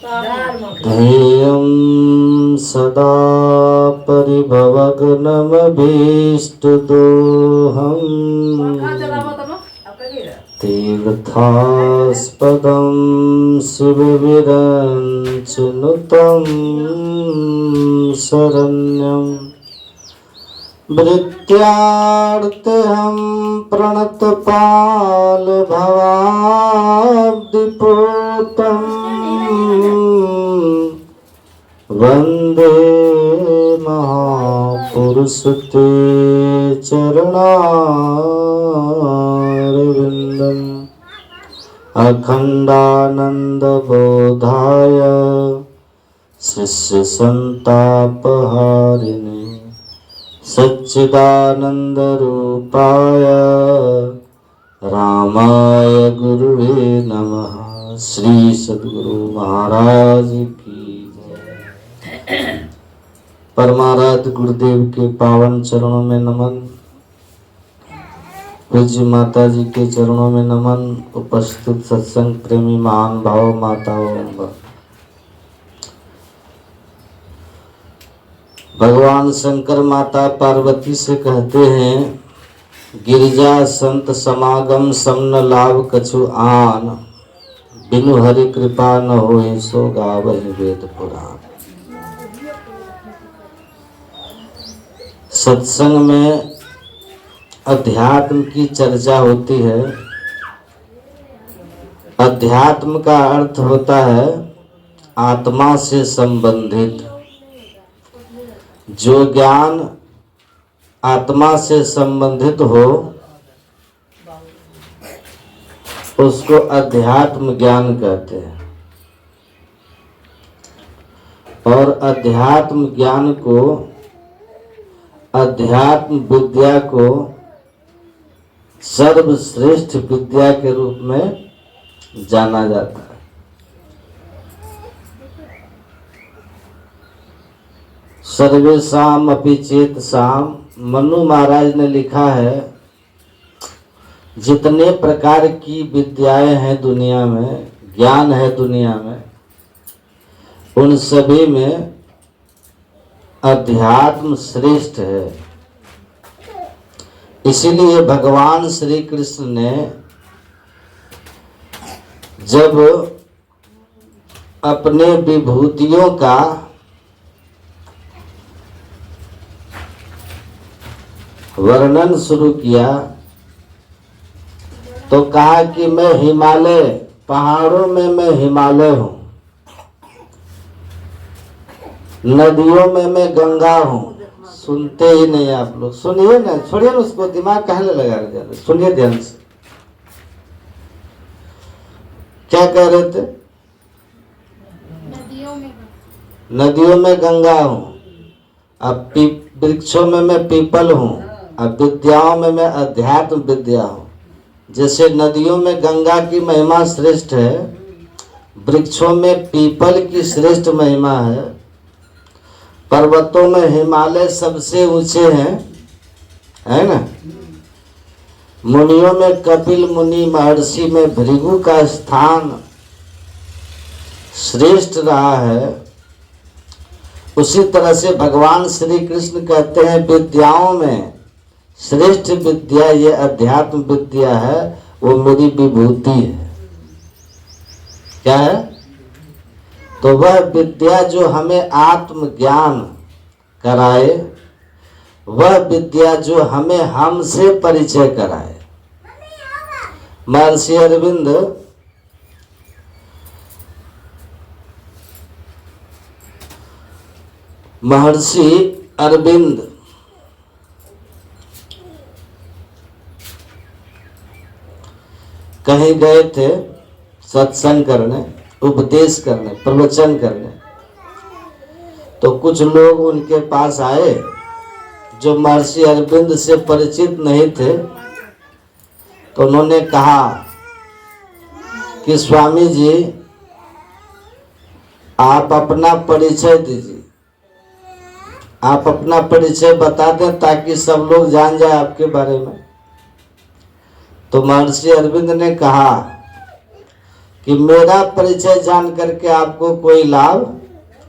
ध्येयं सदा परिभवग्नमभीष्टदोहम् तीर्थास्पदं शिवविरञ्चिनुतं शरण्यं भृत्यार्तेऽहं प्रणतपालभवाब्धिपूतं वन्दे महापुरुषते चरणारविन्दम् अखण्डानन्दबोधाय शिष्यसन्तापहारिणे सच्चिदानन्दरूपाय रामाय गुरुवे नमः। श्री सद्गुरु महाराज की जय। परमाराध्य गुरुदेव के पावन चरणों में नमन। पूज्य माता जी के चरणों में नमन। उपस्थित सत्संग प्रेमी महान भाव माताओं, भगवान शंकर माता पार्वती से कहते हैं, गिरिजा संत समागम समन लाभ कछु आन, बिनु हरि कृपा न होए सो गावहि वेद पुराण। सत्संग में अध्यात्म की चर्चा होती है। अध्यात्म का अर्थ होता है आत्मा से संबंधित। जो ज्ञान आत्मा से संबंधित हो उसको अध्यात्म ज्ञान कहते हैं। और अध्यात्म ज्ञान को, अध्यात्म विद्या को सर्वश्रेष्ठ विद्या के रूप में जाना जाता है। सर्वेषाम अपि चेतसाम, मनु महाराज ने लिखा है, जितने प्रकार की विद्याएं हैं दुनिया में, ज्ञान है दुनिया में, उन सभी में अध्यात्म श्रेष्ठ है। इसीलिए भगवान श्री कृष्ण ने जब अपने विभूतियों का वर्णन शुरू किया तो कहा कि मैं हिमालय, पहाड़ों में मैं हिमालय हूँ, नदियों में मैं गंगा हूँ। सुनते ही नहीं आप लोग। सुनिए ना, छोड़िए ना उसको, दिमाग कहाँ लगा रहे, सुनिए ध्यान से। क्या कह रहे थे? नदियों में गंगा हूँ, अब वृक्षों में मैं पीपल हूँ, अब विद्याओं में मैं अध्यात्म विद्या हूँ। जैसे नदियों में गंगा की महिमा श्रेष्ठ है, वृक्षों में पीपल की श्रेष्ठ महिमा है, पर्वतों में हिमालय सबसे ऊंचे हैं, है ना। मुनियों में कपिल मुनि, महर्षि में भृगु का स्थान श्रेष्ठ रहा है। उसी तरह से भगवान श्री कृष्ण कहते हैं, विद्याओं में श्रेष्ठ विद्या ये अध्यात्म विद्या है, वो मेरी विभूति है। क्या है? तो वह विद्या जो हमें आत्मज्ञान कराए, वह विद्या जो हमें हमसे परिचय कराए। महर्षि अरविंद कहीं गए थे सत्संग करने, उपदेश करने, प्रवचन करने। तो कुछ लोग उनके पास आए जो महर्षि अरविंद से परिचित नहीं थे। तो उन्होंने कहा कि स्वामी जी आप अपना परिचय दीजिए, आप अपना परिचय बता दें ताकि सब लोग जान जाए आपके बारे में। तो महर्षि अरविंद ने कहा कि मेरा परिचय जान करके आपको कोई लाभ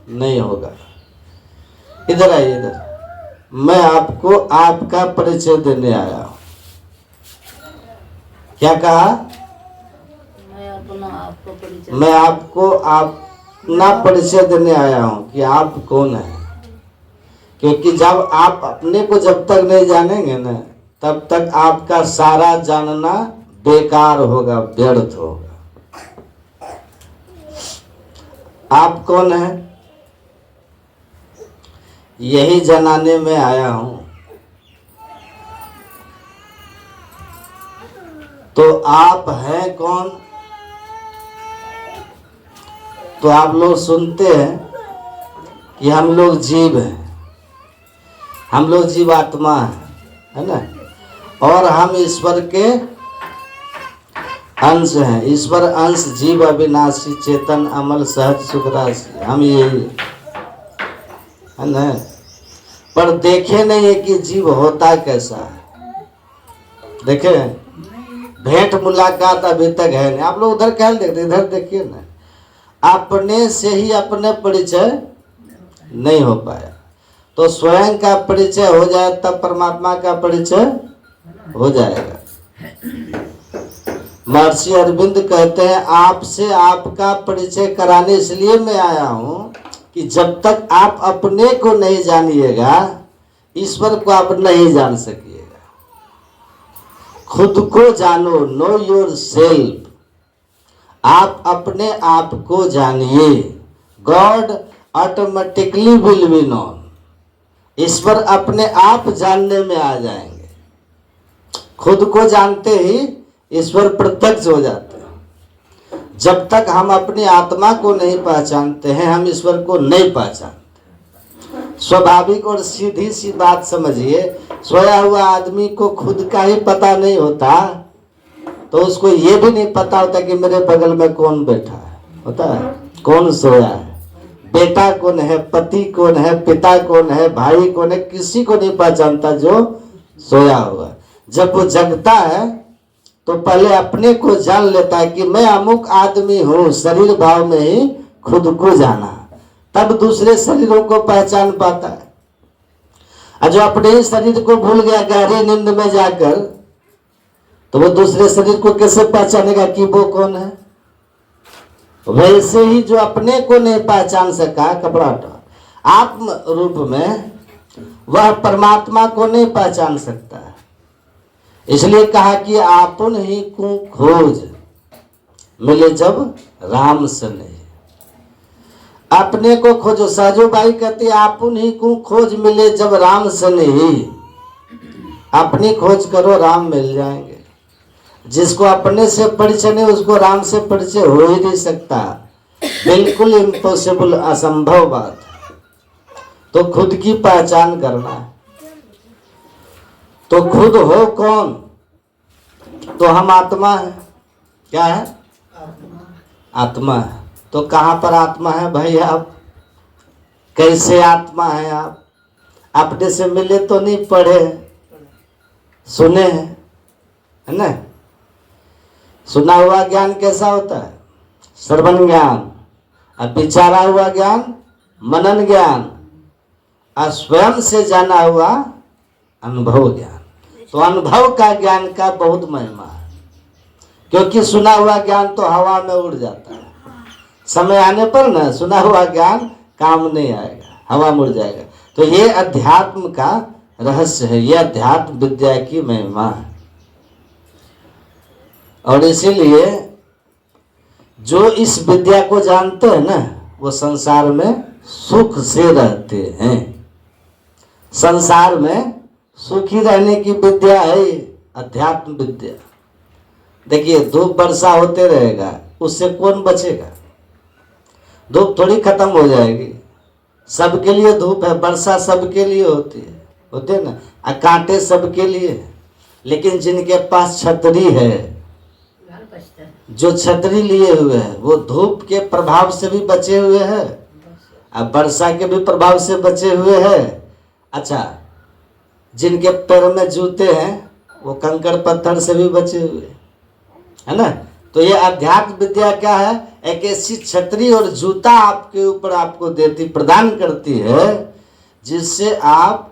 नहीं होगा। इधर आइए, इधर। मैं आपको आपका परिचय देने आया हूं। क्या कहा? मैं आपको अपना परिचय देने आया हूं कि आप कौन है। क्योंकि जब आप अपने को जब तक नहीं जानेंगे ना, तब तक आपका सारा जानना बेकार होगा, व्यर्थ होगा। आप कौन है, यही जनाने में आया हूं। तो आप हैं कौन? तो आप लोग सुनते हैं कि हम लोग जीव हैं, हम लोग जीवात्मा है ना, और हम ईश्वर के अंश हैं। ईश्वर अंश, जीव अविनाशी, चेतन, अमल, सहज, सुखराशि, हम यही है ना। पर देखे नहीं है कि जीव होता कैसा है। देखे भेंट मुलाकात अभी तक है नहीं। आप लोग उधर क्या देखते, इधर देखिए ना। अपने से ही अपने परिचय नहीं हो पाया, तो स्वयं का परिचय हो जाए तब परमात्मा का परिचय हो जाएगा। महर्षि अरविंद कहते हैं आपसे आपका परिचय कराने इसलिए मैं आया हूं कि जब तक आप अपने को नहीं जानिएगा, ईश्वर को आप नहीं जान सकिएगा। खुद को जानो, नो योर सेल्फ। आप अपने आप को जानिए, God automatically will be known. ईश्वर अपने आप जानने में आ जाएंगे। खुद को जानते ही ईश्वर प्रत्यक्ष हो जाते हैं। जब तक हम अपनी आत्मा को नहीं पहचानते हैं, हम ईश्वर को नहीं पहचानते। स्वाभाविक और सीधी सी बात समझिए, सोया हुआ आदमी को खुद का ही पता नहीं होता, तो उसको ये भी नहीं पता होता कि मेरे बगल में कौन बैठा है, होता है कौन सोया है, बेटा कौन है, पति कौन है, पिता कौन है, भाई कौन है, किसी को नहीं पहचानता जो सोया हुआ। जब वो जगता है तो पहले अपने को जान लेता है कि मैं अमुक आदमी हूं, शरीर भाव में ही खुद को जाना, तब दूसरे शरीरों को पहचान पाता है। और जो अपने ही शरीर को भूल गया गहरी नींद में जाकर, तो वो दूसरे शरीर को कैसे पहचानेगा कि वो कौन है। वैसे ही जो अपने को नहीं पहचान सका कपड़ा आत्म रूप में, वह परमात्मा को नहीं पहचान सकता है। इसलिए कहा कि आपन ही को खोज मिले जब राम से नहीं। अपने को खोजो। साजोबाई कहती आपन ही को खोज मिले जब राम से नहीं। अपनी खोज करो, राम मिल जाएंगे। जिसको अपने से परिचय नहीं, उसको राम से परिचय हो ही नहीं सकता। बिल्कुल इम्पॉसिबल, असंभव बात। तो खुद की पहचान करना है। तो खुद हो कौन? तो हम आत्मा है। क्या है? आत्मा है। तो कहां पर आत्मा है भाई आप? कैसे आत्मा है आप? अपने से मिले तो नहीं, पढ़े सुने हैं, है ना। सुना हुआ ज्ञान कैसा होता है? श्रवण ज्ञान। और विचारा हुआ ज्ञान मनन ज्ञान। और स्वयं से जाना हुआ अनुभव ज्ञान। तो अनुभव का ज्ञान का बहुत महिमा है, क्योंकि सुना हुआ ज्ञान तो हवा में उड़ जाता है। समय आने पर ना सुना हुआ ज्ञान काम नहीं आएगा, हवा में उड़ जाएगा। तो ये अध्यात्म का रहस्य है, ये अध्यात्म विद्या की महिमा है। और इसीलिए जो इस विद्या को जानते हैं ना, वो संसार में सुख से रहते हैं। संसार में सुखी रहने की विद्या है अध्यात्म विद्या। देखिए, धूप वर्षा होते रहेगा, उससे कौन बचेगा? धूप थोड़ी खत्म हो जाएगी। सबके लिए धूप है, वर्षा सबके लिए होती है, होते ना। कांटे सबके लिए। लेकिन जिनके पास छतरी है, जो छतरी लिए हुए हैं, वो धूप के प्रभाव से भी बचे हुए हैं और वर्षा के भी प्रभाव से बचे हुए हैं। अच्छा, जिनके पैर में जूते हैं, वो कंकड़ पत्थर से भी बचे हुए, है ना। तो ये अध्यात्म विद्या क्या है? एक ऐसी छतरी और जूता आपके ऊपर आपको देती, प्रदान करती है, जिससे आप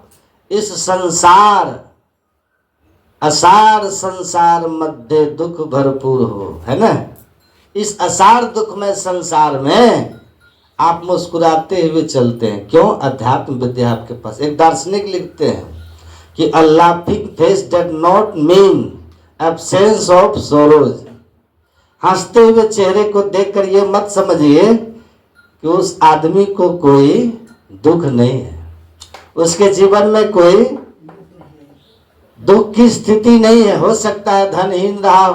इस संसार, असार संसार मध्य दुख भरपूर हो, है ना। इस असार दुख में संसार में आप मुस्कुराते हुए चलते हैं। क्यों? अध्यात्म विद्या आपके पास। एक दार्शनिक लिखते हैं कि a laughing face does not mean absence of sorrows. हंसते हुए चेहरे को देखकर ये मत समझिए कि उस आदमी को कोई दुख नहीं है, उसके जीवन में कोई दुख की स्थिति नहीं है। हो सकता है धनहीन रहा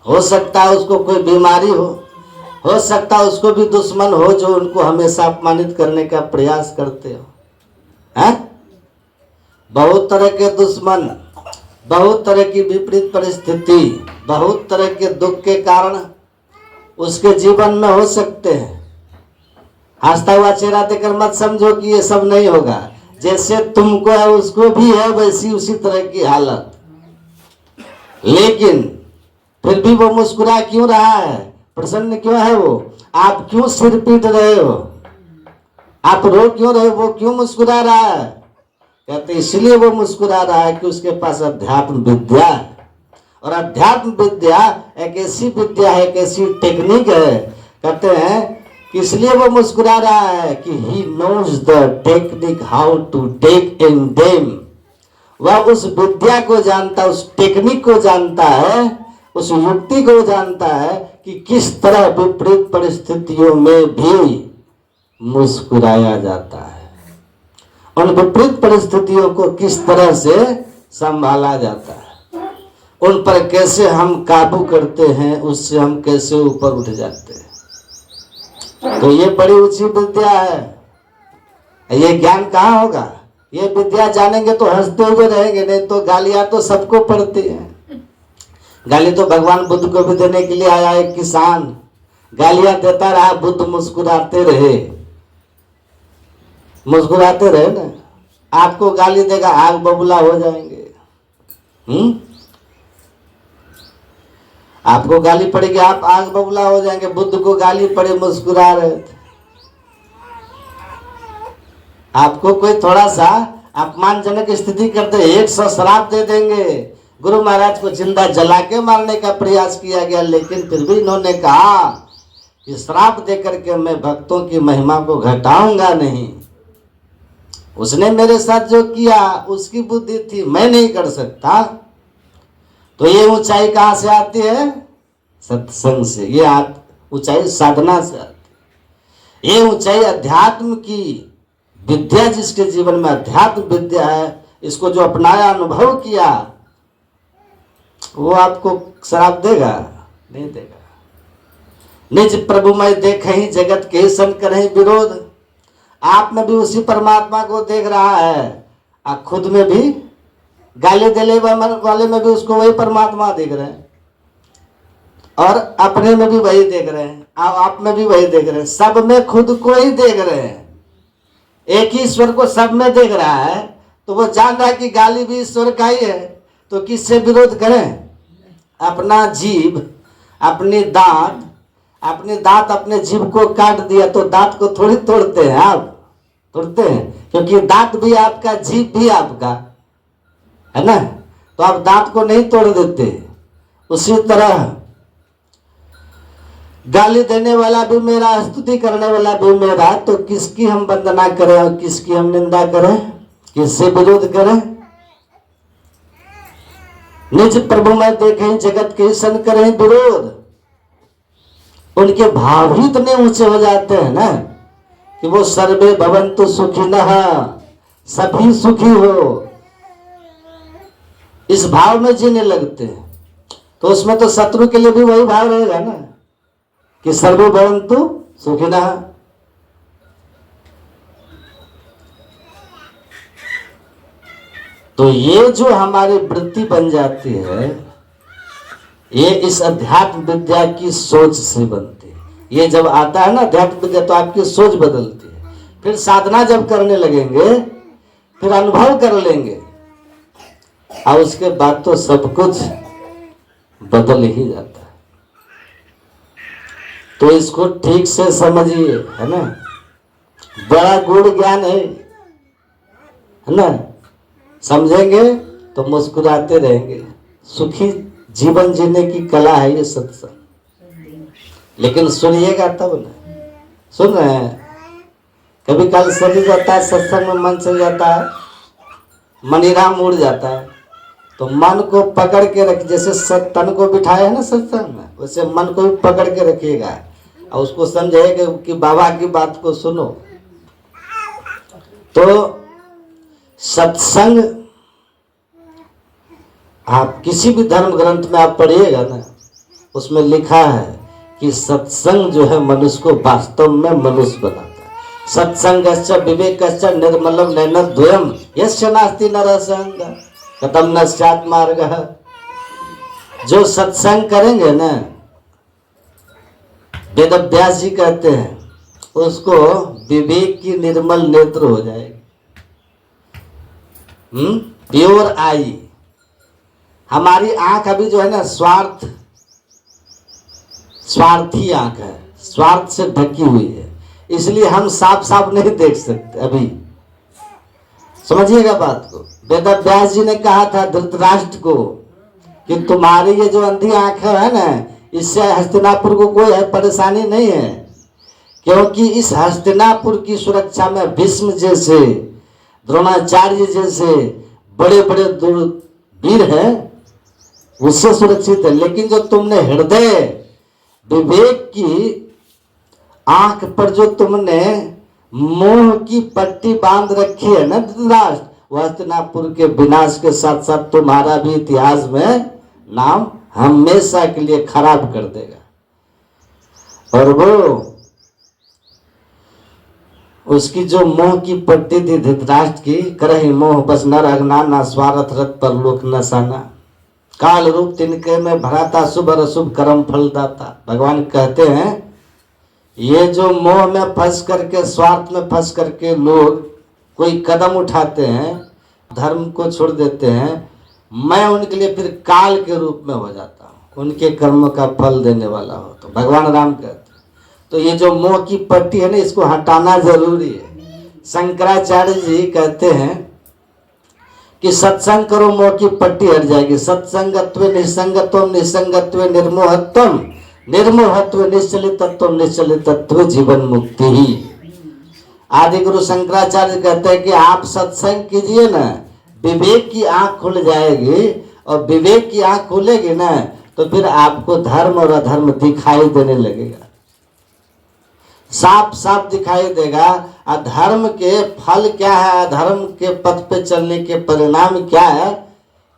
हो सकता है उसको कोई बीमारी हो सकता है उसको भी दुश्मन हो जो उनको हमेशा अपमानित करने का प्रयास करते हो, हैं? बहुत तरह के दुश्मन, बहुत तरह की विपरीत परिस्थिति, बहुत तरह के दुख के कारण उसके जीवन में हो सकते हैं। हंसता हुआ चेहरा देखकर मत समझो कि ये सब नहीं होगा। जैसे तुमको है उसको भी है, वैसी उसी तरह की हालत। लेकिन फिर भी वो मुस्कुरा क्यों रहा है? प्रसन्न क्यों है वो? आप क्यों सिर पीट रहे हो? आप रो क्यों रहे हो? वो क्यों मुस्कुरा रहा है? कहते इसलिए वो मुस्कुरा रहा है कि उसके पास अध्यात्म विद्या है। और अध्यात्म विद्या एक ऐसी विद्या है, एक ऐसी टेक्निक है, कहते हैं कि इसलिए वो मुस्कुरा रहा है कि he knows the technique how to take in them. वह उस विद्या को जानता है, उस टेक्निक को जानता है, उस युक्ति को जानता है कि किस तरह विपरीत परिस्थितियों में भी मुस्कुराया जाता है, उन विपरीत परिस्थितियों को किस तरह से संभाला जाता है, उन पर कैसे हम काबू करते हैं, उससे हम कैसे ऊपर उठ जाते हैं। तो ये बड़ी ऊंची विद्या है। ये ज्ञान कहाँ होगा? ये विद्या जानेंगे तो हंसते हुए रहेंगे, नहीं तो गालियां तो सबको पड़ती हैं। गाली तो भगवान बुद्ध को भी देने के लिए आया एक किसान, गालियां देता रहा, बुद्ध मुस्कुराते रहे, मुस्कुराते रहे ना। आपको गाली देगा आग बबूला हो जाएंगे। आपको गाली पड़ेगी आप आग बबूला हो जाएंगे। बुद्ध को गाली पड़े मुस्कुरा रहे थे। आपको कोई थोड़ा सा अपमानजनक स्थिति करते 100 श्राप दे देंगे। गुरु महाराज को जिंदा जला के मारने का प्रयास किया गया, लेकिन फिर भी इन्होंने कहा कि श्राप देकर के मैं भक्तों की महिमा को घटाऊंगा नहीं। उसने मेरे साथ जो किया उसकी बुद्धि थी, मैं नहीं कर सकता। तो ये ऊंचाई कहां से आती है? सत्संग से। ये ऊंचाई साधना से आती है। ये ऊंचाई अध्यात्म की विद्या, जिसके जीवन में अध्यात्म विद्या है, इसको जो अपनाया, अनुभव किया, वो आपको शराब देगा? नहीं देगा। निज प्रभु मैं देखे ही जगत के सन करे विरोध। आप में भी उसी परमात्मा को देख रहा है, आप खुद में भी गाली देने वाले में भी उसको वही परमात्मा देख रहे हैं, और अपने में भी वही देख रहे हैं, आप में भी वही देख रहे हैं, सब में खुद को ही देख रहे हैं। एक ही ईश्वर को सब में देख रहा है, तो वो जान रहा है कि गाली भी ईश्वर का ही है। तो किससे विरोध करें? अपना जीभ, अपनी दांत अपने जीभ को काट दिया तो दांत को थोड़ी तोड़ते हैं आप? तोड़ते हैं? क्योंकि दांत भी आपका, जीभ भी आपका है ना, तो आप दांत को नहीं तोड़ देते। उसी तरह गाली देने वाला भी मेरा, स्तुति करने वाला भी मेरा, तो किसकी हम वंदना करें और किसकी हम निंदा करें, किससे विरोध करें? निज प्रभु में देखें जगत के सन करें विरोध। उनके भाव ही इतने ऊंचे हो जाते हैं ना कि वो सर्वे भवन्तु सुखिनः, सभी सुखी हो, इस भाव में जीने लगते हैं। तो उसमें तो शत्रु के लिए भी वही भाव रहेगा ना कि सर्वे भवन्तु सुखिनः। तो ये जो हमारी वृत्ति बन जाती है, ये इस अध्यात्म विद्या की सोच से बनती है। ये जब आता है ना अध्यात्म विद्या, तो आपकी सोच बदलती है। फिर साधना जब करने लगेंगे, फिर अनुभव कर लेंगे, और उसके बाद तो सब कुछ बदल ही जाता है। तो इसको ठीक से समझिए, है ना। बड़ा गुण ज्ञान है ना। समझेंगे तो मुस्कुराते रहेंगे। सुखी जीवन जीने की कला है ये सत्संग। लेकिन सुनिएगा तब ना। सुन रहे हैं, कभी कल चली जाता है सत्संग में, मन चल जाता है, मनीराम उड़ जाता है, तो मन को पकड़ के रख, जैसे तन को बिठाया है ना सत्संग में, वैसे मन को भी पकड़ के रखिएगा और उसको समझिएगा कि बाबा की बात को सुनो। तो सत्संग आप किसी भी धर्म ग्रंथ में आप पढ़िएगा ना, उसमें लिखा है कि सत्संग जो है मनुष्य को वास्तव में मनुष्य बनाता है। सत्संगश्च विवेकश्च निर्मलम नयनद्वयम यस्य नास्ति नरसंग कथम न स्यात् मार्गः। जो सत्संग करेंगे ना, वेदव्यास जी कहते हैं, उसको विवेक की निर्मल नेत्र हो जाएगी, प्योर आई। हमारी आंख अभी जो है ना स्वार्थी आंख है, स्वार्थ से ढकी हुई है, इसलिए हम साफ साफ नहीं देख सकते अभी। समझिएगा बात को। वेदव्यास जी ने कहा था धृतराष्ट्र को कि तुम्हारी ये जो अंधी आंख है ना, इससे हस्तिनापुर को कोई परेशानी नहीं है, क्योंकि इस हस्तिनापुर की सुरक्षा में भीष्म जैसे, द्रोणाचार्य जैसे बड़े बड़े वीर हैं, उससे सुरक्षित है। लेकिन जो तुमने हृदय विवेक की आंख पर जो तुमने मोह की पट्टी बांध रखी है ना धृतराष्ट्र, वह हस्तिनापुर के विनाश के साथ साथ तुम्हारा भी इतिहास में नाम हमेशा के लिए खराब कर देगा। और वो उसकी जो मोह की पट्टी थी धृतराष्ट्र की, करहि मोह बस न रखना, ना स्वार्थ रत पर लोक न साना, काल रूप तिनके में भराता, शुभ अशुभ कर्म फल दाता। भगवान कहते हैं ये जो मोह में फंस करके, स्वार्थ में फंस करके लोग कोई कदम उठाते हैं, धर्म को छोड़ देते हैं, मैं उनके लिए फिर काल के रूप में हो जाता हूँ, उनके कर्म का फल देने वाला हो। तो भगवान राम कहते हैं, तो ये जो मोह की पट्टी है ना, इसको हटाना जरूरी है। शंकराचार्य जी कहते हैं कि सत्संग करो, मोह की पट्टी हट जाएगी। सत्संगत्व निसंगत्व, निसंगत्व निर्मोहत्व, निर्मोहत्व निश्चलितत्व, निश्चलितत्व जीवन मुक्ति ही। आदि गुरु शंकराचार्य कहते हैं कि आप सत्संग कीजिए ना, विवेक की आंख खुल जाएगी, और विवेक की आंख खुलेगी ना तो फिर आपको धर्म और अधर्म दिखाई देने लगेगा, साफ साफ दिखाई देगा। अधर्म के फल क्या है, अधर्म के पथ पे चलने के परिणाम क्या है,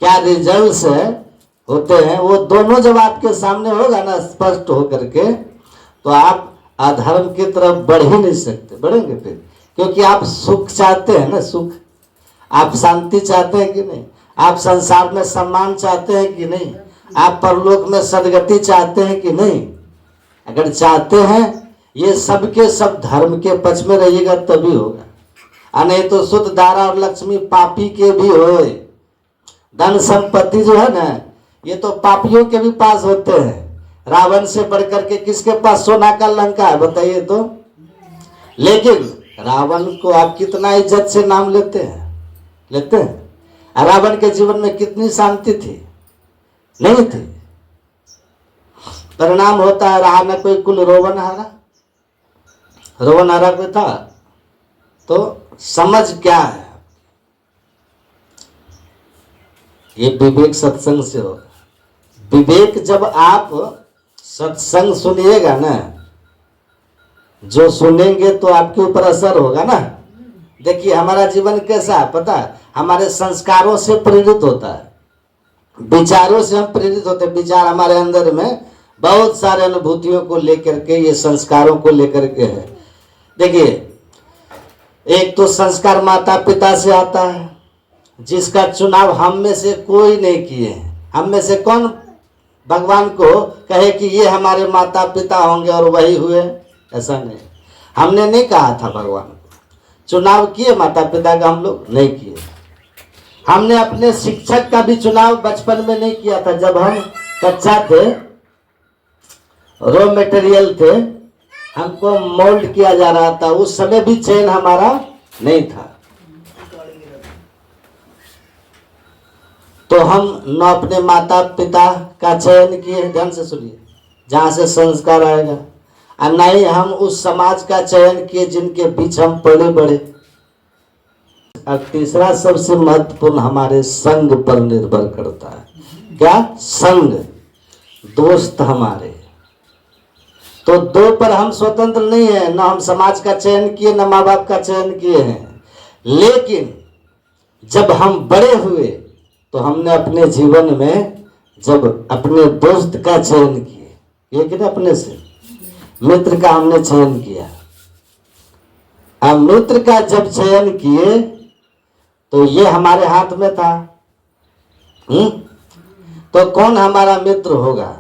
क्या रिजल्ट्स है होते हैं, वो दोनों जब आपके सामने होगा ना स्पष्ट होकर के, तो आप अधर्म की तरफ बढ़ ही नहीं सकते। बढ़ेंगे फिर, क्योंकि आप सुख चाहते हैं ना, सुख, आप शांति चाहते हैं कि नहीं, आप संसार में सम्मान चाहते हैं कि नहीं, आप परलोक में सदगति चाहते हैं कि नहीं। अगर चाहते हैं, ये सब के सब धर्म के पक्ष में रहिएगा तभी होगा, नहीं तो शुद्ध दारा और लक्ष्मी पापी के भी होए। धन संपत्ति जो है ना, ये तो पापियों के भी पास होते हैं। रावण से बढ़कर के किसके पास सोना का लंका है बताइए तो। लेकिन रावण को आप कितना इज्जत से नाम लेते हैं, लेते हैं। रावण के जीवन में कितनी शांति थी, नहीं थी। परिणाम होता है, रहा न कोई कुल रोवन हारा, रोवन हारा कोई था। तो समझ क्या है, ये विवेक सत्संग से होगा। विवेक जब आप सत्संग सुनिएगा ना, जो सुनेंगे तो आपके ऊपर असर होगा ना। देखिए हमारा जीवन कैसा है पता है, हमारे संस्कारों से प्रेरित होता है, विचारों से हम प्रेरित होते हैं। विचार हमारे अंदर में बहुत सारे अनुभूतियों को लेकर के, ये संस्कारों को लेकर के है। देखिए एक तो संस्कार माता पिता से आता है, जिसका चुनाव हम में से कोई नहीं किए। हम में से कौन भगवान को कहे कि ये हमारे माता पिता होंगे और वही हुए? ऐसा नहीं, हमने नहीं कहा था भगवान को। चुनाव किए माता पिता का हम लोग नहीं किए। हमने अपने शिक्षक का भी चुनाव बचपन में नहीं किया था। जब हम कच्चा थे, रॉ मटेरियल थे, हमको मोल्ड किया जा रहा था। उस समय भी चयन हमारा नहीं था। तो हम न अपने माता पिता का चयन किए, ध्यान से सुनिए, जहां से संस्कार आएगा, और न ही हम उस समाज का चयन किए जिनके बीच हम पले बढ़े। और तीसरा सबसे महत्वपूर्ण हमारे संग पर निर्भर करता है। क्या? संग, दोस्त हमारे। तो दो पर हम स्वतंत्र नहीं है, ना हम समाज का चयन किए, ना माँ बाप का चयन किए हैं। लेकिन जब हम बड़े हुए तो हमने अपने जीवन में जब अपने दोस्त का चयन किए, ये कि अपने से मित्र का हमने चयन किया। अब मित्र का जब चयन किए तो ये हमारे हाथ में था। तो कौन हमारा मित्र होगा?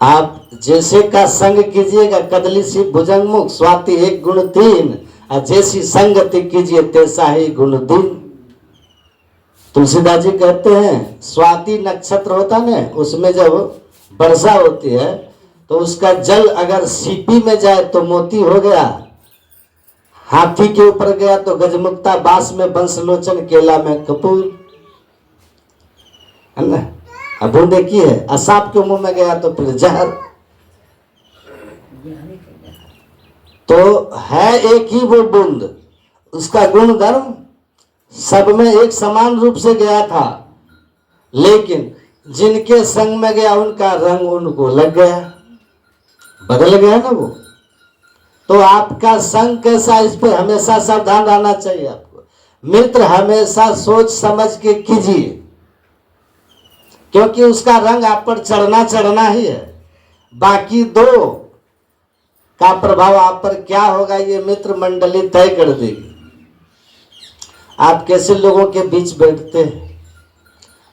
आप जैसे का संग कीजिएगा, कदली सी भुजंगमुख स्वाति एक गुण तीन, और जैसी संगति कीजिए तैसा ही गुण दिन। तुलसीदास जी कहते हैं स्वाति नक्षत्र होता ना, उसमें जब वर्षा होती है तो उसका जल अगर सीपी में जाए तो मोती हो गया, हाथी के ऊपर गया तो गजमुक्ता, बांस में बंसलोचन, केला में कपूर, है ना। अब वो देखिए असाप के मुंह में गया तो फिर जहर। तो है एक ही वो बूंद, उसका गुण धर्म सब में एक समान रूप से गया था, लेकिन जिनके संग में गया उनका रंग उनको लग गया, बदल गया ना वो। तो आपका संग कैसा, इस पर हमेशा सावधान रहना चाहिए आपको। मित्र हमेशा सोच समझ के कीजिए, क्योंकि उसका रंग आप पर चढ़ना ही है। बाकी दो का प्रभाव आप पर क्या होगा ये मित्र मंडली तय कर देगी। आप कैसे लोगों के बीच बैठते हैं।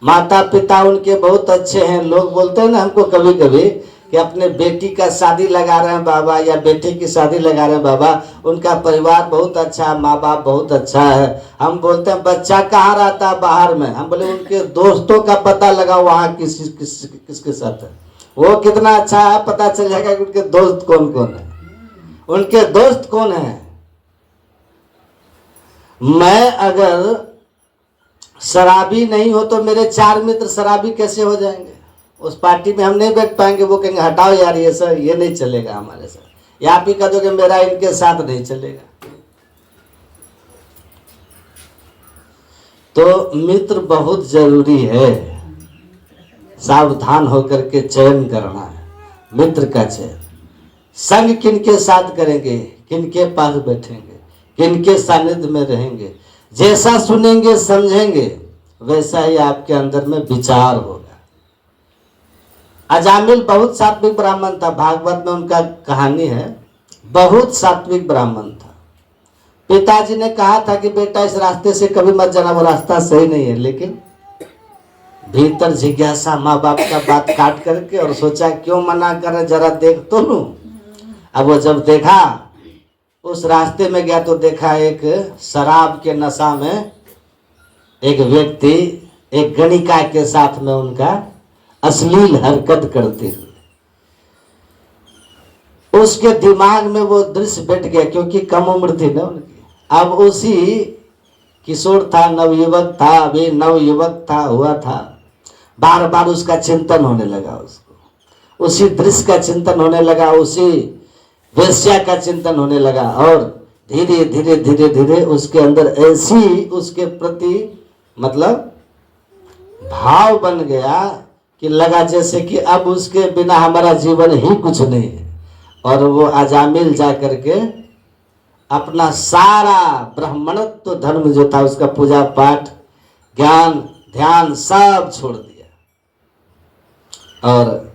माता पिता उनके बहुत अच्छे हैं, लोग बोलते हैं ना हमको कभी कभी कि अपने बेटी का शादी लगा रहे हैं बाबा, या बेटे की शादी लगा रहे हैं बाबा, उनका परिवार बहुत अच्छा है, माँ बाप बहुत अच्छा है। हम बोलते हैं बच्चा कहाँ रहता है? बाहर में। हम बोले उनके दोस्तों का पता लगा, वहाँ किसके साथ है, वो कितना अच्छा है, पता चल जाएगा कि उनके दोस्त कौन कौन है। उनके दोस्त कौन है? मैं अगर शराबी नहीं हो तो मेरे 4 मित्र शराबी कैसे हो जाएंगे? उस पार्टी में हम नहीं बैठ पाएंगे। वो कहेंगे हटाओ यार ये सर, ये नहीं चलेगा हमारे साथ। या आप ही कह दोगे मेरा इनके साथ नहीं चलेगा। तो मित्र बहुत जरूरी है, सावधान होकर के चयन करना है मित्र का चयन। संग किनके साथ करेंगे, किनके पास बैठेंगे, किनके सानिध्य में रहेंगे, जैसा सुनेंगे समझेंगे वैसा ही आपके अंदर में विचार होगा। अजामिल बहुत सात्विक ब्राह्मण था, भागवत में उनका कहानी है। बहुत सात्विक ब्राह्मण था। पिताजी ने कहा था कि बेटा इस रास्ते से कभी मत जाना, वो रास्ता सही नहीं है। लेकिन भीतर जिज्ञासा, माँ बाप का बात काट करके, और सोचा क्यों मना कर, जरा देख तो लूं। अब वो जब देखा, उस रास्ते में गया तो देखा एक शराब के नशा में एक व्यक्ति एक गणिका के साथ में उनका अश्लील हरकत करते हुए। उसके दिमाग में वो दृश्य बैठ गया, क्योंकि कम उम्र थी ना उनकी। अब उसी किशोर था, नवयुवक था, अभी नवयुवक था, हुआ था। बार बार उसका चिंतन होने लगा, उसको उसी दृश्य का चिंतन होने लगा, उसी वेश्या का चिंतन होने लगा। और धीरे धीरे धीरे धीरे उसके अंदर ऐसी उसके प्रति मतलब भाव बन गया कि लगा जैसे कि अब उसके बिना हमारा जीवन ही कुछ नहीं है। और वो अजामिल जा करके अपना सारा ब्राह्मणत्व धर्म जो था, उसका पूजा पाठ ज्ञान ध्यान सब छोड़ दिया, और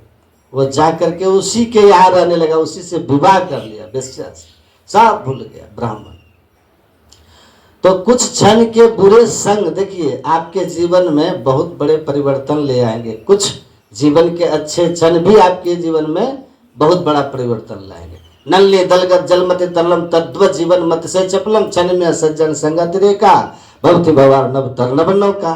वो जा करके उसी के यहाँ रहने लगा, उसी से विवाह कर लिया, वेश्या से सब भूल गया ब्राह्मण। तो कुछ क्षण के बुरे संग देखिए आपके जीवन में बहुत बड़े परिवर्तन ले आएंगे। कुछ जीवन के अच्छे क्षण भी आपके जीवन में बहुत बड़ा परिवर्तन लाएंगे। नल्ले दलगत जलमति तलम तद्वत जीवन मत से चपलम, क्षण में सज्जन संगत रेखा भवति भवार नव तरनव नौका।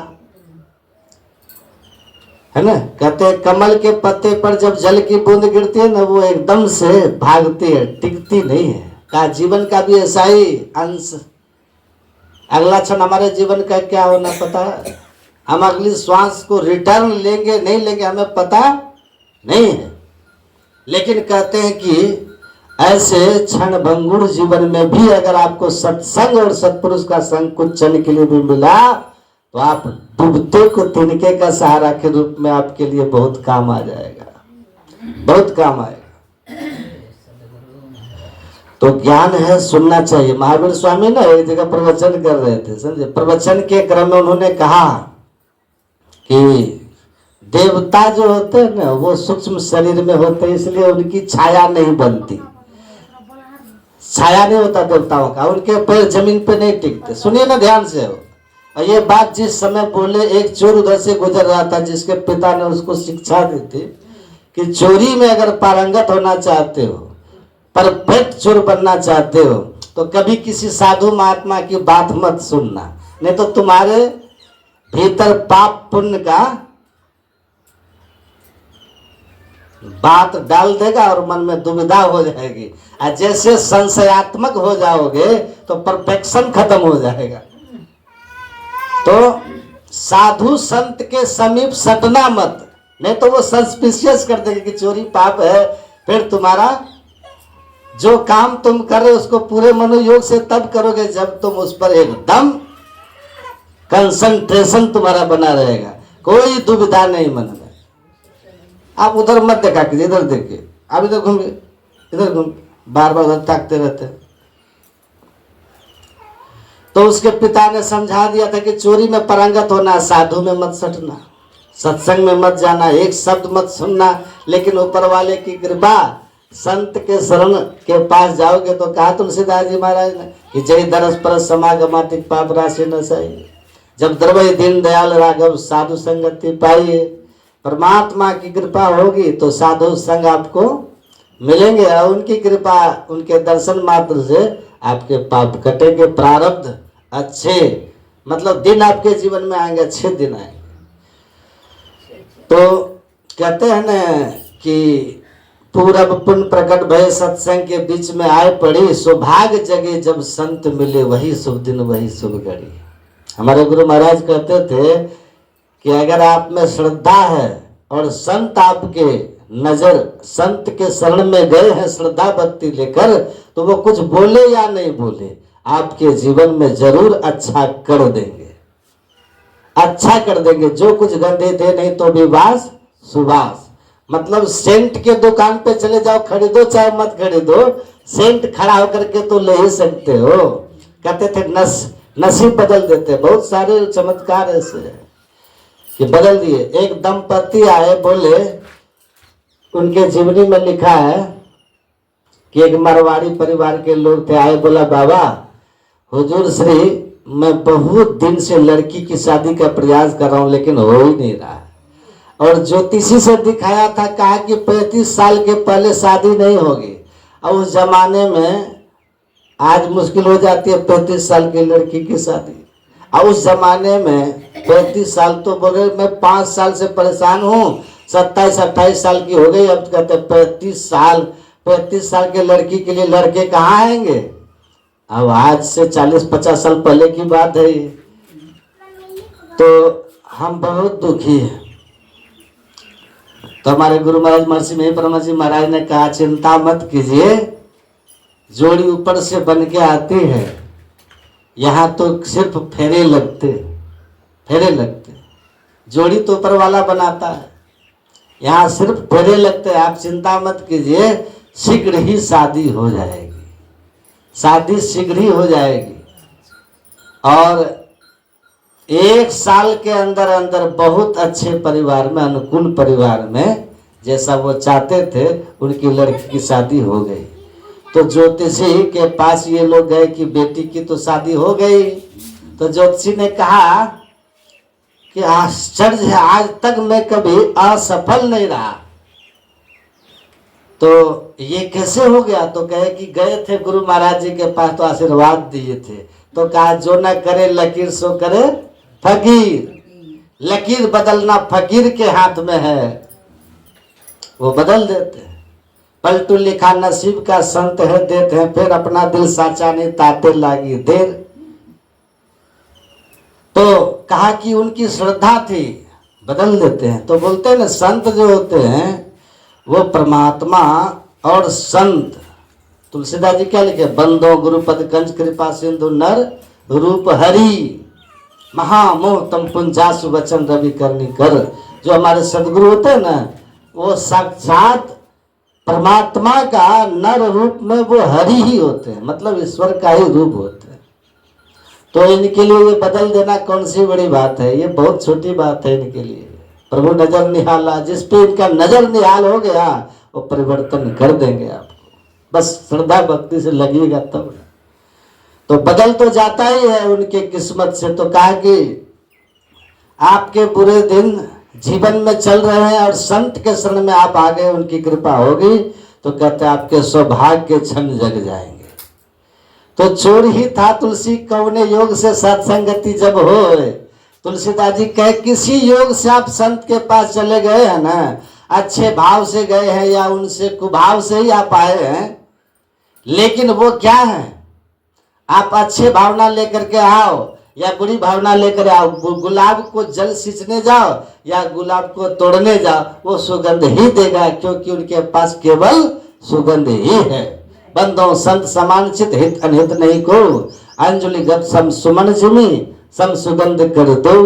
है ना। कहते हैं कमल के पत्ते पर जब जल की बूंद गिरती है ना, वो एकदम से भागती है, टिकती नहीं है। का जीवन का भी ऐसा ही अंश, अगला क्षण हमारे जीवन का क्या होना पता है। हम अगली श्वास को रिटर्न लेंगे नहीं लेंगे हमें पता नहीं है। लेकिन कहते हैं कि ऐसे क्षण भंगुर जीवन में भी अगर आपको सत्संग और सत्पुरुष का संग कुछ क्षण के लिए भी मिला तो आप डूबते को तिनके का सहारा के रूप में आपके लिए बहुत काम आ जाएगा, बहुत काम आएगा। तो ज्ञान है, सुनना चाहिए। महावीर स्वामी ना एक जगह प्रवचन कर रहे थे, समझे। प्रवचन के क्रम में उन्होंने कहा कि देवता जो होते हैं ना वो सूक्ष्म शरीर में होते हैं, इसलिए उनकी छाया नहीं बनती, छाया नहीं होता देवताओं का, उनके पैर जमीन पे नहीं टिकते। सुनिए ना ध्यान से हो। और ये बात जिस समय बोले, एक चोर उधर से गुजर रहा था जिसके पिता ने उसको शिक्षा दी थी कि चोरी में अगर पारंगत होना चाहते हो, परफेक्ट चोर बनना चाहते हो, तो कभी किसी साधु महात्मा की बात मत सुनना, नहीं तो तुम्हारे भीतर पाप पुण्य का बात डाल देगा और मन में दुविधा हो जाएगी। और जैसे संशयात्मक हो जाओगे तो परफेक्शन खत्म हो जाएगा। तो साधु संत के समीप सटना मत, नहीं तो वो सस्पिशियस कर देंगे कि चोरी पाप है। फिर तुम्हारा जो काम तुम कर रहे हो उसको पूरे मनोयोग से तब करोगे जब तुम उस पर एकदम कंसंट्रेशन तुम्हारा बना रहेगा, कोई दुविधा नहीं मन में। आप उधर मत देखा कीजिए, इधर देखिए, आप इधर घूमिए, इधर घूम, बार बार उधर ताकते रहते। तो उसके पिता ने समझा दिया था कि चोरी में पारंगत होना, साधु में मत सटना, सत्संग में मत जाना, एक शब्द मत सुनना। लेकिन ऊपर वाले की कृपा, संत के शरण के पास जाओगे तो कहा तुलसीदास जी महाराज ने कि जय दरस परस समागमातिक पाप राशि न सही, जब द्रवय दीन दयाल राघव साधु संगति पाइए। परमात्मा की कृपा होगी तो साधु संग आपको मिलेंगे और उनकी कृपा, उनके दर्शन मात्र से आपके पाप कटेंगे, प्रारब्ध अच्छे मतलब दिन आपके जीवन में आएंगे, अच्छे दिन आएंगे। तो कहते हैं ना कि पूरब पुण्य प्रकट भय सत्संग के बीच में आए पड़ी, सौभाग्य जगे जब संत मिले, वही शुभ दिन वही शुभ घड़ी। हमारे गुरु महाराज कहते थे कि अगर आप में श्रद्धा है और संत आपके नजर संत के शरण में गए हैं श्रद्धा भक्ति लेकर, तो वो कुछ बोले या नहीं बोले आपके जीवन में जरूर अच्छा कर देंगे, अच्छा कर देंगे। जो कुछ गंदे थे नहीं तो भी वास सुवास, मतलब सेंट के दुकान पे चले जाओ, खरीदो चाहे मत खरीदो, सेंट खड़ा होकर के तो ले ही सकते हो। कहते थे नसीब बदल देते। बहुत सारे चमत्कार ऐसे हैं कि बदल दिए। एक दंपति आए, बोले, उनके जीवनी में लिखा है कि एक मारवाड़ी परिवार के लोग थे, आए, बोला बाबा हुजूर श्री मैं बहुत दिन से लड़की की शादी का प्रयास कर रहा हूं लेकिन हो ही नहीं रहा, और ज्योतिषी से दिखाया था, कहा कि 35 साल के पहले शादी नहीं होगी। और उस जमाने में आज मुश्किल हो जाती है 35 साल की लड़की की शादी, और उस जमाने में 35 साल तो बोले मैं 5 साल से परेशान हूँ, 27-28 साल की हो गई। अब कहते 35 साल के लड़की के लिए लड़के कहाँ आएंगे। अब आज से 40-50 साल पहले की बात है ये। तो हम बहुत दुखी हैं। तो हमारे गुरु महाराज महर्षि मही परमा जी महाराज ने कहा चिंता मत कीजिए, जोड़ी ऊपर से बन के आती है, यहाँ तो सिर्फ फेरे लगते, फेरे लगते, जोड़ी तो ऊपर वाला बनाता है, यहाँ सिर्फ फेरे लगते हैं। आप चिंता मत कीजिए, शीघ्र ही शादी हो जाएगी, शादी शीघ्र ही हो जाएगी। और 1 साल के अंदर अंदर बहुत अच्छे परिवार में, अनुकूल परिवार में, जैसा वो चाहते थे उनकी लड़की की शादी हो गई। तो ज्योतिषी के पास ये लोग गए कि बेटी की तो शादी हो गई। तो ज्योतिषी ने कहा कि आश्चर्य है, आज तक मैं कभी असफल नहीं रहा, तो ये कैसे हो गया। तो कहे कि गए थे गुरु महाराज जी के पास तो आशीर्वाद दिए थे, तो कहा जो न करे लकीर सो करे फकीर, लकीर बदलना फकीर के हाथ में है, वो बदल देते हैं। पलटू लिखा नसीब का संत है, देते हैं फिर अपना दिल साचा नहीं ताते लागी देर। तो कहा कि उनकी श्रद्धा थी, बदल देते हैं। तो बोलते हैं ना, संत जो होते हैं वो परमात्मा और संत। तुलसीदास जी क्या लिखे, बंदो गुरुपद कंज कृपा सिंधु नर रूप हरि महामोह तम पुंजासु वचन रवि करनी कर। जो हमारे सदगुरु होते हैं ना, वो साक्षात परमात्मा का नर रूप में वो हरि ही होते हैं, मतलब ईश्वर का ही रूप होते हैं। तो इनके लिए ये बदल देना कौन सी बड़ी बात है, ये बहुत छोटी बात है इनके लिए। प्रभु नजर निहाला, जिस पे इनका नजर निहाल हो गया वो परिवर्तन कर देंगे आपको, बस श्रद्धा भक्ति से लगिएगा तब। तो बदल तो जाता ही है उनके किस्मत से। तो कहा कि आपके बुरे दिन जीवन में चल रहे हैं और संत के शरण में आप आ गए, उनकी कृपा होगी तो कहते हैं आपके सौभाग्य के क्षण जग जाएंगे। तो चोर ही था तुलसी कौने योग से सत्संगति जब होए। तुलसीदास जी कहे किसी योग से आप संत के पास चले गए हैं ना, अच्छे भाव से गए हैं या उनसे कुभाव से ही आप आए हैं, लेकिन वो क्या है, आप अच्छे भावना लेकर के आओ या बुरी भावना लेकर आओ, गुलाब को जल सींचने जाओ या गुलाब को तोड़ने जाओ, वो सुगंध ही देगा, क्योंकि उनके पास केवल सुगंध ही है। बंदो संत समान चित हित अनहित नहीं को, अंजलि गप सम सुमन जिमी सम सुगंध कर दो।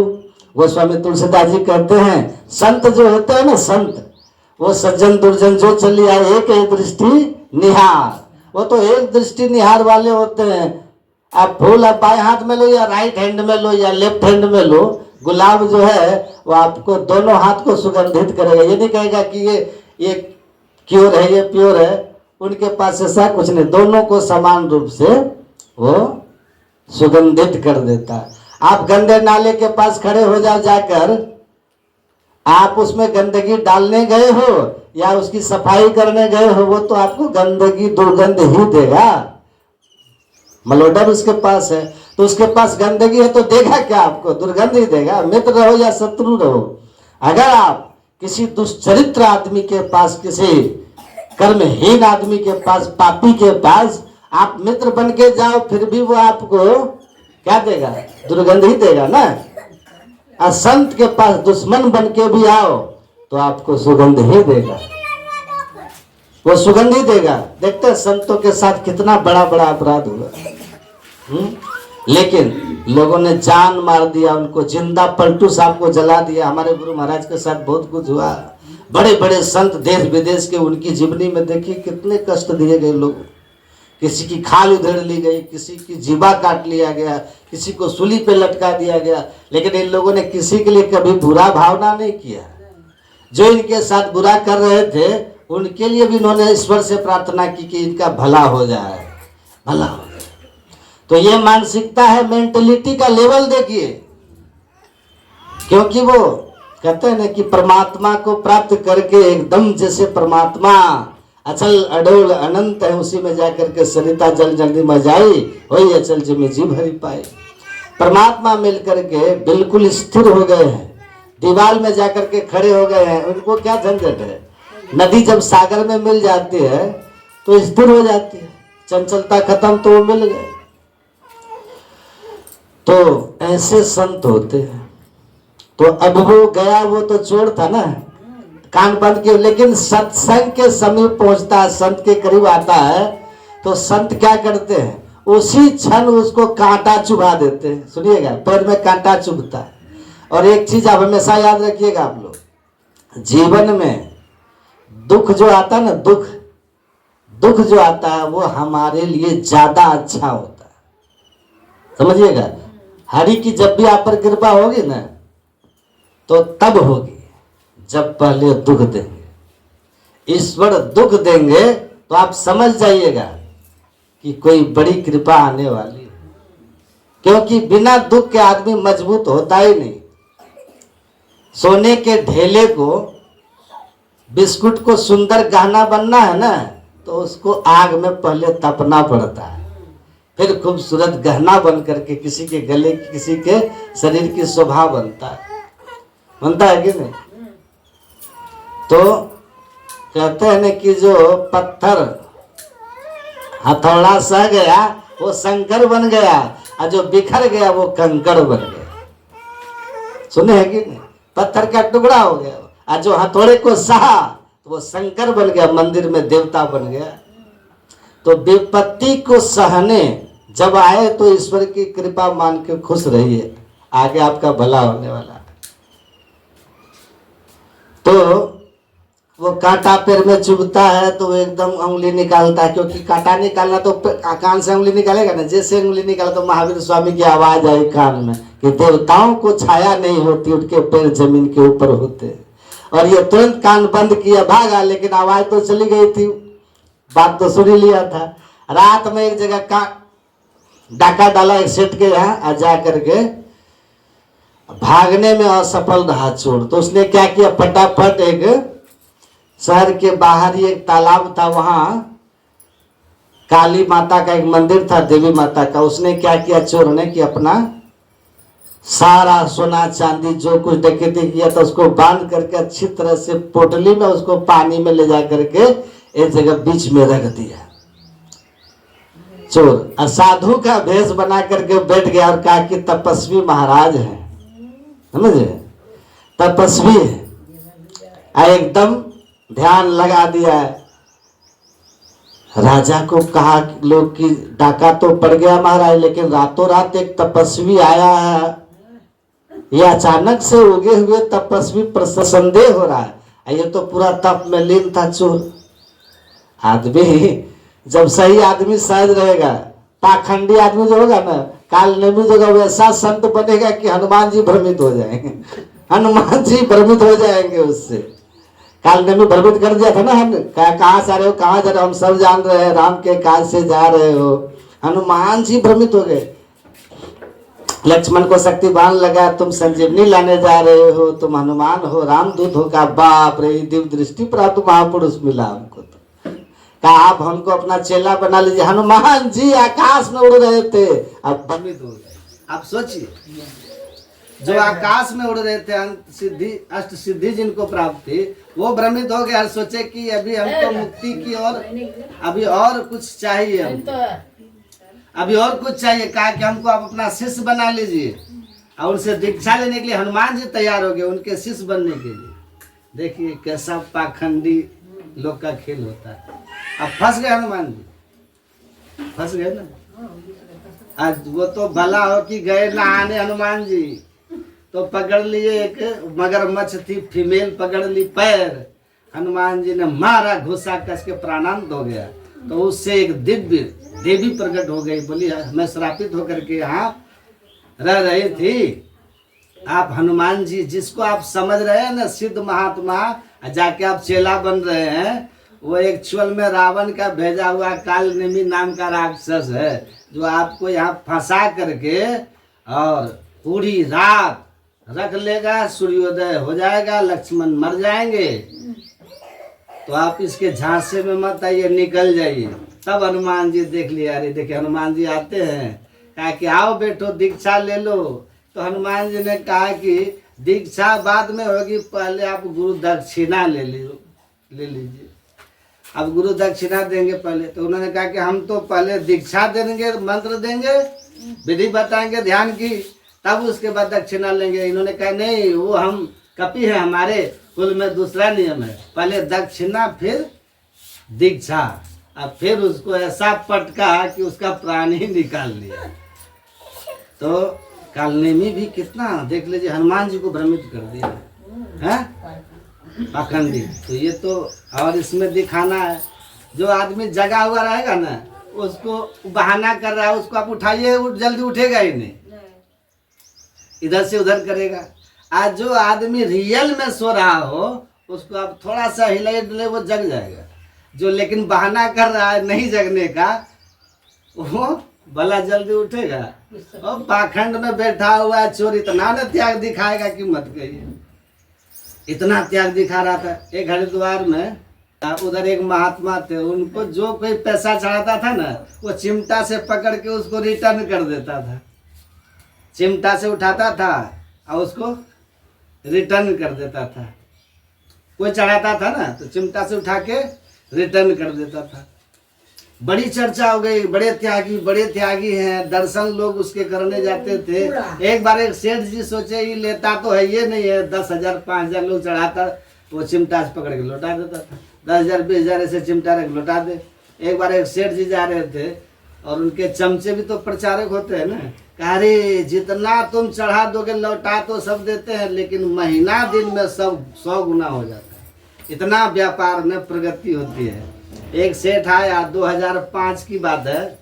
वो स्वामी तुलसीदास जी कहते हैं संत जो होते हैं ना, संत वो सज्जन दुर्जन जो चली आए एक एक दृष्टि निहार, वो तो एक दृष्टि निहार वाले होते हैं। आप फूल आप बाएं हाथ में लो या राइट हैंड में लो या लेफ्ट हैंड में लो, गुलाब जो है वो आपको दोनों हाथ को सुगंधित करेगा। ये नहीं कहेगा कि ये क्योर है ये प्योर है, उनके पास ऐसा कुछ नहीं, दोनों को समान रूप से वो सुगंधित कर देता है। आप गंदे नाले के पास खड़े हो जाओ जाकर, आप उसमें गंदगी डालने गए हो या उसकी सफाई करने गए हो, वो तो आपको गंदगी दुर्गंध ही देगा। मलोडर उसके पास है तो उसके पास गंदगी है तो देगा क्या, आपको दुर्गंध ही देगा। मित्र रहो या शत्रु रहो, अगर आप किसी दुष्चरित्र आदमी के पास, किसी कर्महीन आदमी के पास, पापी के पास आप मित्र बन के जाओ, फिर भी वो आपको क्या देगा, दुर्गंध ही देगा ना। और संत के पास दुश्मन बन के भी आओ तो आपको सुगंध ही देगा, वो सुगंध ही देगा। देखते हैं संतों के साथ कितना बड़ा बड़ा अपराध हुआ, लेकिन लोगों ने जान मार दिया उनको, जिंदा पलटू साहब को जला दिया। हमारे गुरु महाराज के साथ बहुत कुछ हुआ। बड़े बड़े संत देश विदेश के, उनकी जीवनी में देखिए कितने कष्ट दिए गए लोग। किसी की खाल उधेड़ ली गई, किसी की जीवा काट लिया गया, किसी को सूली पे लटका दिया गया, लेकिन इन लोगों ने किसी के लिए कभी बुरा भावना नहीं किया। जो इनके साथ बुरा कर रहे थे उनके लिए भी इन्होंने ईश्वर से प्रार्थना की कि इनका भला हो जाए, भला हो जाए। तो ये मानसिकता है, मेंटलिटी का लेवल देखिए, क्योंकि वो कहते हैं ना कि परमात्मा को प्राप्त करके एकदम जैसे परमात्मा अचल अडोल अनंत है, उसी में जाकर के सरिता जल जल्दी मजाई वही अचल जिम्मे जी भरी पाए। परमात्मा मिल करके बिल्कुल स्थिर हो गए हैं, दीवार में जाकर के खड़े हो गए हैं। उनको क्या झंझट है, नदी जब सागर में मिल जाती है तो स्थिर हो जाती है, चंचलता खत्म तो वो मिल गए। तो ऐसे संत होते हैं। तो अब वो गया, वो तो चोर था ना, कान बंद के, लेकिन सत्संग के समीप पहुंचता है, संत के करीब आता है तो संत क्या करते हैं, उसी क्षण उसको कांटा चुभा देते हैं। सुनिएगा, पैर में कांटा चुभता है। और एक चीज आप हमेशा याद रखिएगा आप लोग, जीवन में दुख जो आता है ना, दुख जो आता है वो हमारे लिए ज्यादा अच्छा होता है, समझिएगा। हरि की जब भी आप पर कृपा होगी ना तो तब होगी जब पहले दुख देंगे। ईश्वर दुख देंगे तो आप समझ जाइएगा कि कोई बड़ी कृपा आने वाली है, क्योंकि बिना दुख के आदमी मजबूत होता ही नहीं। सोने के ढेले को, बिस्कुट को सुंदर गहना बनना है ना तो उसको आग में पहले तपना पड़ता है, फिर खूबसूरत गहना बन करके किसी के गले की, किसी के शरीर की शोभा बनता है। बनता है कि नहीं? तो कहते हैं ना कि जो पत्थर हथौड़ा सह गया वो शंकर बन गया, और जो बिखर गया वो कंकड़ बन गया। सुने हैं कि नहीं? पत्थर का टुकड़ा हो गया, और जो हथौड़े को सहा तो वो शंकर बन गया, मंदिर में देवता बन गया। तो विपत्ति को सहने जब आए तो ईश्वर की कृपा मान के खुश रहिए, आगे आपका भला होने वाला। तो वो कांटा पैर में चुभता है तो वो एकदम उंगली निकालता है, क्योंकि कांटा निकालना तो कान से उंगली निकालेगा ना। जैसे उंगली निकाला तो महावीर स्वामी की आवाज आई कान में कि देवताओं को छाया नहीं होती, उनके पैर जमीन के ऊपर होते। और ये तुरंत कान बंद किया, भागा, लेकिन आवाज तो चली गई थी, बात तो सुन ही लिया था। रात में एक जगह डाका डाला एक सेठ के यहाँ, जा करके भागने में असफल रहा चोर। तो उसने क्या किया, फटाफट एक शहर के बाहर ही एक तालाब था, वहां काली माता का एक मंदिर था, देवी माता का। उसने क्या किया चोर ने कि अपना सारा सोना चांदी जो कुछ डकैती किया था उसको बांध करके अच्छी तरह से पोटली में उसको पानी में ले जा करके एक जगह बीच में रख दिया चोर। और साधु का भेष बना करके बैठ गया और कहा कि तपस्वी महाराज है, समझे, तपस्वी है। एकदम ध्यान लगा दिया है। राजा को कहा लोग कि डाका तो पड़ गया महाराज, लेकिन रातों रात एक तपस्वी आया है, ये अचानक से उगे हुए तपस्वी पर संदेह हो रहा है। ये तो पूरा तप में लीन था चोर। आदमी जब सही आदमी सहज रहेगा, पाखंडी आदमी जो होगा ना, काल नेमी जो होगा, वैसा संत बनेगा कि हनुमान जी भ्रमित हो जाएंगे। हनुमान जी भ्रमित हो जाएंगे उससे। काल नेमी भ्रमित कर दिया था ना, हम कहाँ से आ रहे हो, कहाँ जा रहे हो, हम सब जान रहे हैं, राम के काज से जा रहे हो। हनुमान जी भ्रमित हो गए। लक्ष्मण को शक्ति बाण लगा, तुम संजीवनी लाने जा रहे हो, तुम हनुमान हो, रामदूत हो। का बाप रे, दिव्य दृष्टि प्राप्त महापुरुष मिला हमको। तो कहा आप हमको अपना चेला बना लीजिए। हनुमान जी आकाश में उड़ रहे थे, अब भ्रमित हो गए। आप सोचिए, जो आकाश में उड़ रहे थे, सिद्धि अष्ट सिद्धि जिनको प्राप्त थी, वो भ्रमित हो गया, सोचे कि अभी हमको मुक्ति की और अभी और कुछ चाहिए, अभी और कुछ चाहिए। कहा कि हमको आप अपना शिष्य बना लीजिए, और उनसे दीक्षा लेने के लिए हनुमान जी तैयार हो गए, उनके शिष्य बनने के लिए। देखिए कैसा पाखंडी लोग का खेल होता है। अब फंस गए हनुमान जी, फंस गए ना। आज वो तो भला हो कि गए नहाने हनुमान जी, तो पकड़ लिए एक मगरमच्छ थी, फीमेल पकड़ ली पैर, हनुमान जी ने मारा, घुसा, कस के प्राणांत हो गया। तो उससे एक दिव्य देवी प्रकट हो गई, बोली मैं श्रापित होकर के यहाँ रह रही थी। आप हनुमान जी जिसको आप समझ रहे हैं ना सिद्ध महात्मा, जाके आप चेला बन रहे हैं, वो एक्चुअल में रावण का भेजा हुआ काल नेमी नाम का राक्षस है, जो आपको यहाँ फंसा करके और पूरी रात रख लेगा, सूर्योदय हो जाएगा, लक्ष्मण मर जाएंगे। तो आप इसके झांसे में मत आइए, निकल जाइए। तब हनुमान जी देख लिया, अरे देखिए हनुमान जी आते हैं, कहा कि आओ बेटो दीक्षा ले लो। तो हनुमान जी ने कहा कि दीक्षा बाद में होगी, पहले आप गुरु दक्षिणा ले लीजिए। अब गुरु दक्षिणा देंगे पहले। तो उन्होंने कहा कि हम तो पहले दीक्षा देंगे, मंत्र देंगे, विधि बताएंगे ध्यान की, तब उसके बाद दक्षिणा लेंगे। इन्होंने कहा नहीं, वो हम कपि है, हमारे कुल में दूसरा नियम है, पहले दक्षिणा फिर दीक्षा। अब फिर उसको ऐसा पटका कि उसका प्राण ही निकाल लिया। तो कालनेमी भी कितना देख लीजिए, हनुमान जी को भ्रमित कर दिया है पाखंडी। तो ये तो और इसमें दिखाना है, जो आदमी जगा हुआ रहेगा ना, उसको बहाना कर रहा है, उसको आप उठाइए, जल्दी उठेगा ही नहीं, इधर से उधर करेगा। आज जो आदमी रियल में सो रहा हो, उसको आप थोड़ा सा हिलाए डुले, वो जग जाएगा। जो लेकिन बहाना कर रहा है नहीं जगने का, वो भला जल्दी उठेगा। और पाखंड में बैठा हुआ चोर इतना न त्याग दिखाएगा कि मत कहिए। इतना त्याग दिखा रहा था। एक हरिद्वार में उधर एक महात्मा थे, उनको जो कोई पैसा चढ़ाता था ना, वो चिमटा से पकड़ के उसको रिटर्न कर देता था। चिमटा से उठाता था और उसको रिटर्न कर देता था। कोई चढ़ाता था ना तो चिमटा से उठा के रिटर्न कर देता था। बड़ी चर्चा हो गई, बड़े त्यागी हैं, दर्शन लोग उसके करने जाते थे। एक बार एक सेठ जी सोचे ये लेता तो है, ये नहीं है, 10,000 5,000 लोग चढ़ाता, वो चिमटा से पकड़ के लौटा देता था। 10,000 20,000 ऐसे चिमटा रख लौटा दे। एक बार एक सेठ जी जा रहे थे और उनके चमचे भी तो प्रचारक होते हैं ना, कहा अरे जितना तुम चढ़ा दोगे लौटा तो सब देते हैं, लेकिन महीना दिन में सब 100 गुना हो जाता है। इतना व्यापार में प्रगति होती है। एक सेठ आया, 2005 की बात है,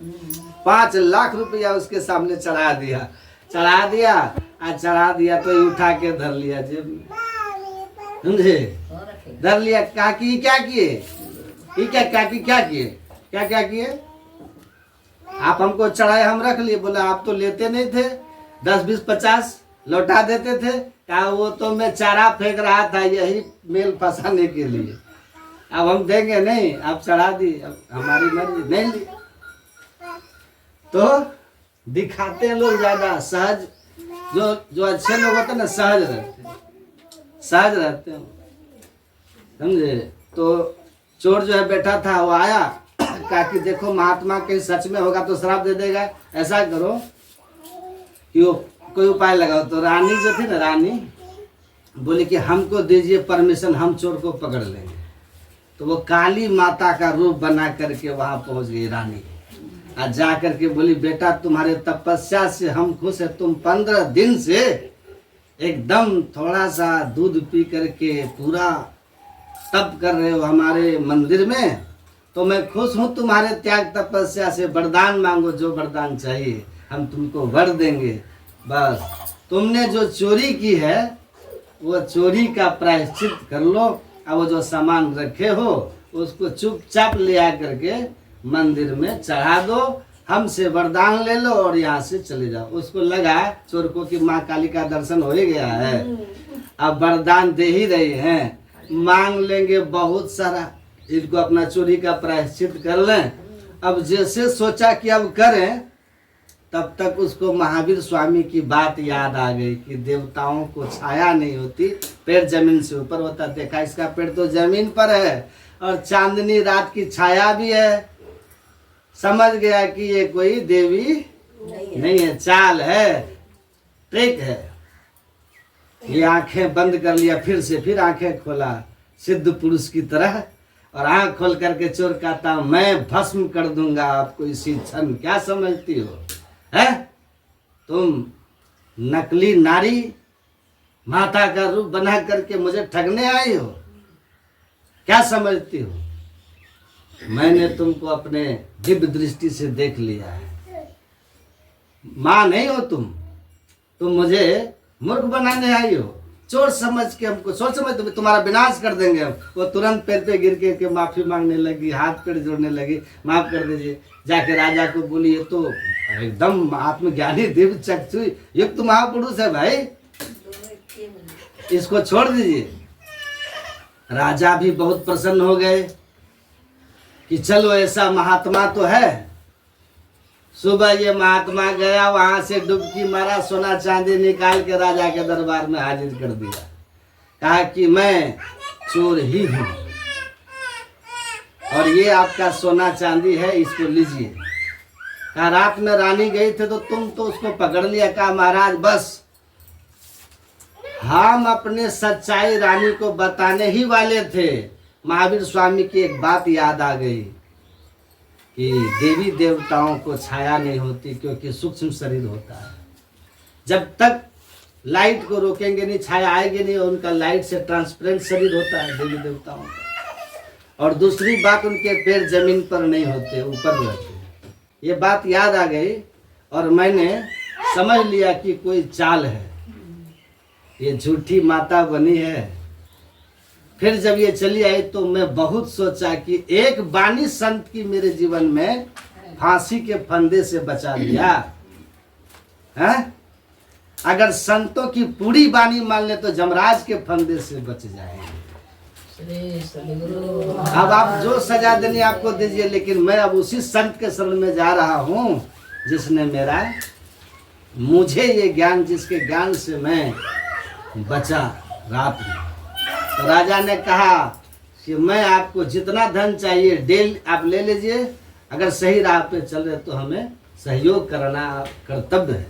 5 लाख रुपया उसके सामने चढ़ा दिया तो ये उठा के धर लिया जेब में, समझे, धर लिया। काकी क्या किए, ये क्या किए आप हमको चढ़ाए, हम रख लिए। बोला आप तो लेते नहीं थे, 10 20 50 लौटा देते थे। कहा वो तो मैं चारा फेंक रहा था यही मेल फंसाने के लिए, अब हम देंगे नहीं, आप चढ़ा दी, अब हमारी मर्जी नहीं ली। तो दिखाते हैं लोग ज्यादा सहज, जो अच्छे लोग होते हैं ना सहज रहते हैं, समझे। तो चोर जो है बैठा था, वो आया, कहा कि देखो महात्मा कहीं सच में होगा तो श्राप दे देगा, ऐसा करो कि वो कोई उपाय लगाओ। तो रानी जो थी ना, रानी बोली कि हमको दीजिए परमिशन, हम चोर को पकड़ लेंगे। तो वो काली माता का रूप बना करके वहां पहुंच गई रानी, और जा करके बोली बेटा तुम्हारे तपस्या से हम खुश है, तुम 15 दिन से एकदम थोड़ा सा दूध पी करके पूरा तप कर रहे हो हमारे मंदिर में, तो मैं खुश हूँ तुम्हारे त्याग तपस्या से। वरदान मांगो, जो वरदान चाहिए हम तुमको वर देंगे। बस तुमने जो चोरी की है वो चोरी का प्रायश्चित कर लो, अब वो जो सामान रखे हो उसको चुपचाप ले आ करके मंदिर में चढ़ा दो, हमसे वरदान ले लो और यहाँ से चले जाओ। उसको लगा चोर को कि माँ काली का दर्शन हो ही गया है, अब वरदान दे ही रही हैं, मांग लेंगे बहुत सारा, इनको अपना चोरी का प्रायश्चित कर लें। अब जैसे सोचा कि अब करें, तब तक उसको महावीर स्वामी की बात याद आ गई कि देवताओं को छाया नहीं होती, पेड़ जमीन से ऊपर होता। देखा इसका पेड़ तो जमीन पर है और चांदनी रात की छाया भी है। समझ गया कि ये कोई देवी नहीं है, चाल है, ट्रिक है। ये आंखें बंद कर लिया, फिर आंखें खोला सिद्ध पुरुष की तरह, और आंख खोल करके चोर कहता मैं भस्म कर दूंगा आपको इसी क्षण। क्या समझती हो है तुम, नकली नारी माता का रूप बना करके मुझे ठगने आई हो, क्या समझती हो? मैंने तुमको अपने दिव्य दृष्टि से देख लिया है, माँ नहीं हो तुम मुझे मूर्ख बनाने आई हो। चोर समझ के हमको, सोच समझ तुम्हारा विनाश कर देंगे हम। वो तुरंत पैर पे गिर के माफी मांगने लगी, हाथ पैर जोड़ने लगी, माफ कर दीजिए। जाके राजा को बोली ये तो एकदम आत्मज्ञानी दिव्य चक्षु युक्त महापुरुष है भाई, इसको छोड़ दीजिए। राजा भी बहुत प्रसन्न हो गए कि चलो ऐसा महात्मा तो है। सुबह ये महात्मा गया, वहां से डुबकी मारा, सोना चांदी निकाल के राजा के दरबार में हाजिर कर दिया। कहा कि मैं चोर ही हूं और ये आपका सोना चांदी है, इसको लीजिए। कहा रात में रानी गई थे तो तुम तो उसको पकड़ लिया। कहा महाराज बस हम अपने सच्चाई रानी को बताने ही वाले थे। महावीर स्वामी की एक बात याद आ गई कि देवी देवताओं को छाया नहीं होती, क्योंकि सूक्ष्म शरीर होता है। जब तक लाइट को रोकेंगे नहीं, छाया आएगी नहीं, और उनका लाइट से ट्रांसपेरेंट शरीर होता है देवी देवताओं का। और दूसरी बात, उनके पैर जमीन पर नहीं होते, ऊपर रहते। ये बात याद आ गई और मैंने समझ लिया कि कोई चाल है, ये झूठी माता बनी है। फिर जब ये चली आई तो मैं बहुत सोचा कि एक बानी संत की मेरे जीवन में फांसी के फंदे से बचा दिया है। अगर संतों की पूरी बानी मान ले तो जमराज के फंदे से बच जाएंगे। अब आप जो सजा देनी आपको दीजिए, लेकिन मैं अब उसी संत के शरण में जा रहा हूं जिसने मुझे ये ज्ञान, जिसके ज्ञान से मैं बचा। रात में। तो राजा ने कहा कि मैं आपको जितना धन चाहिए डेल आप ले लीजिए, अगर सही राह पे चल रहे तो हमें सहयोग करना कर्तव्य है।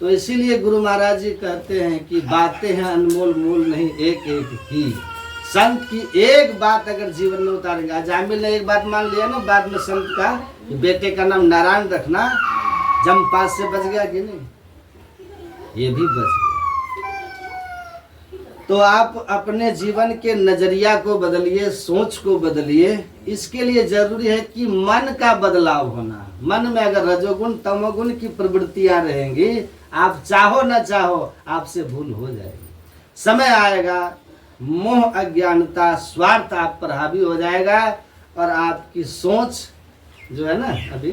तो इसीलिए गुरु महाराज जी कहते हैं कि बातें हैं अनमोल मूल नहीं एक एक ही। संत की एक बात अगर जीवन में उतारेंगे, जामिल ने एक बात मान लिया ना बाद में संत का, कि बेटे का नाम नारायण रखना, जमपास से बच गया कि नहीं? ये भी बच गया। तो आप अपने जीवन के नजरिया को बदलिए, सोच को बदलिए। इसके लिए जरूरी है कि मन का बदलाव होना। मन में अगर रजोगुण तमोगुण की प्रवृत्तियां रहेंगी, आप चाहो न चाहो आपसे भूल हो जाएगी। समय आएगा, मोह अज्ञानता स्वार्थ आप पर हावी हो जाएगा और आपकी सोच जो है ना अभी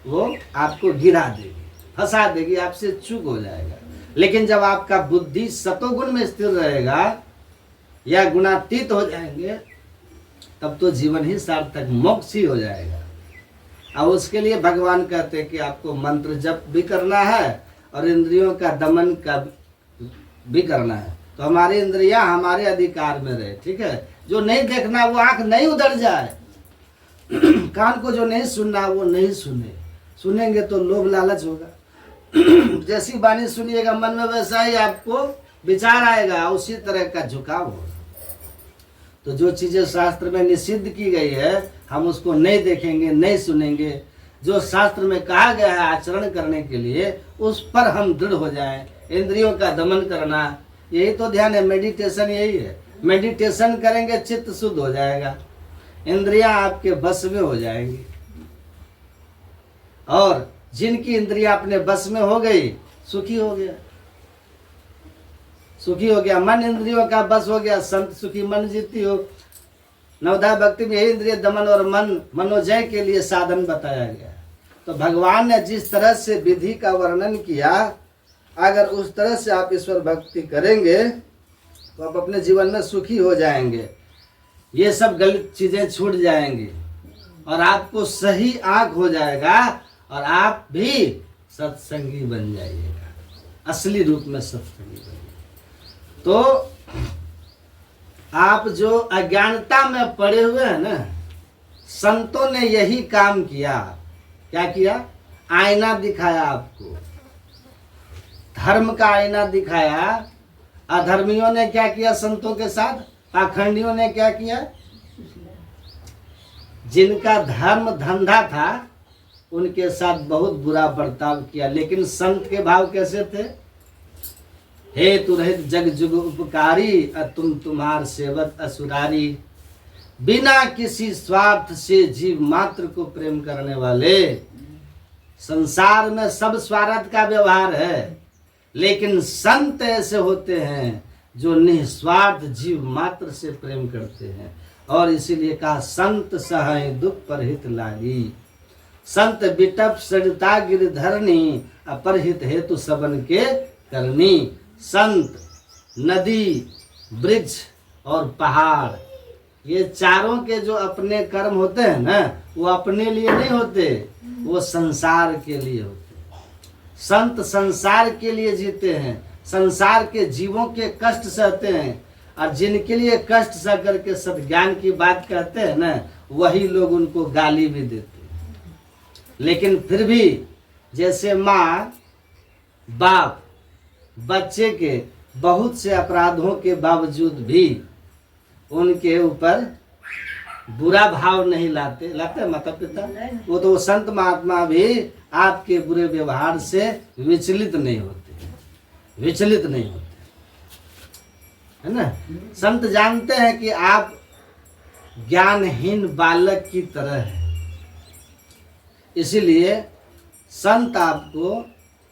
वो आपको गिरा देगी, फंसा देगी, आपसे चूक हो जाएगा। लेकिन जब आपका बुद्धि सतोगुण में स्थिर रहेगा या गुणातीत हो जाएंगे, तब तो जीवन ही सार्थक मोक्ष ही हो जाएगा। और उसके लिए भगवान कहते हैं कि आपको मंत्र जप भी करना है और इंद्रियों का दमन का भी करना है। तो हमारी इंद्रियां हमारे अधिकार में रहे, ठीक है। जो नहीं देखना वो आंख नहीं उधर जाए, कान को जो नहीं सुनना वो नहीं सुने। सुनेंगे तो लोभ लालच होगा। जैसी वाणी सुनिएगा मन में वैसा ही आपको विचार आएगा, उसी तरह का झुकाव होगा। तो जो चीजें शास्त्र में निषिद्ध की गई है हम उसको नहीं देखेंगे, नहीं सुनेंगे। जो शास्त्र में कहा गया है आचरण करने के लिए उस पर हम दृढ़ हो जाएं। इंद्रियों का दमन करना, यही तो ध्यान है। मेडिटेशन यही है। मेडिटेशन करेंगे चित्त शुद्ध हो जाएगा, इंद्रियां आपके बस में हो जाएंगी। और जिनकी इंद्रियां अपने बस में हो गई सुखी हो गया, सुखी हो गया। मन इंद्रियों का बस हो गया, संत सुखी मन जीती हो। नवोदय भक्ति में यही इंद्रिय दमन और मन मनोजय के लिए साधन बताया गया। तो भगवान ने जिस तरह से विधि का वर्णन किया, अगर उस तरह से आप ईश्वर भक्ति करेंगे तो आप अपने जीवन में सुखी हो जाएंगे। ये सब गलत चीजें छूट जाएंगी और आपको सही आंख हो जाएगा और आप भी सत्संगी बन जाइएगा, असली रूप में सत्संगी बन जाइएगा। तो आप जो अज्ञानता में पड़े हुए हैं ना, संतों ने यही काम किया। क्या किया? आईना दिखाया आपको, धर्म का आईना दिखाया। अधर्मियों ने क्या किया संतों के साथ? पाखंडियों ने क्या किया? जिनका धर्म धंधा था उनके साथ बहुत बुरा बर्ताव किया। लेकिन संत के भाव कैसे थे? हे तु रहित जग जुग उपकारी, तुम तुम्हार सेवक असुरारी। बिना किसी स्वार्थ से जीव मात्र को प्रेम करने वाले। संसार में सब स्वार्थ का व्यवहार है, लेकिन संत ऐसे होते हैं जो निस्वार्थ जीव मात्र से प्रेम करते हैं। और इसीलिए कहा संत सहाय दुख पर हित लागी। संत बिटप सरिता गिरधरनी, अपरहित हेतु सबन के करनी। संत, नदी, वृक्ष और पहाड़, ये चारों के जो अपने कर्म होते हैं ना, वो अपने लिए नहीं होते, वो संसार के लिए होते हैं। संत संसार के लिए जीते हैं, संसार के जीवों के कष्ट सहते हैं। और जिनके लिए कष्ट सह करके सद्ज्ञान की बात कहते हैं ना, वही लोग उनको गाली भी देते हैं। लेकिन फिर भी जैसे माँ बाप बच्चे के बहुत से अपराधों के बावजूद भी उनके ऊपर बुरा भाव नहीं लाते माता पिता। वो तो संत महात्मा भी आपके बुरे व्यवहार से विचलित नहीं होते, विचलित नहीं होते, है ना। संत जानते हैं कि आप ज्ञानहीन बालक की तरह है, इसीलिए संत आपको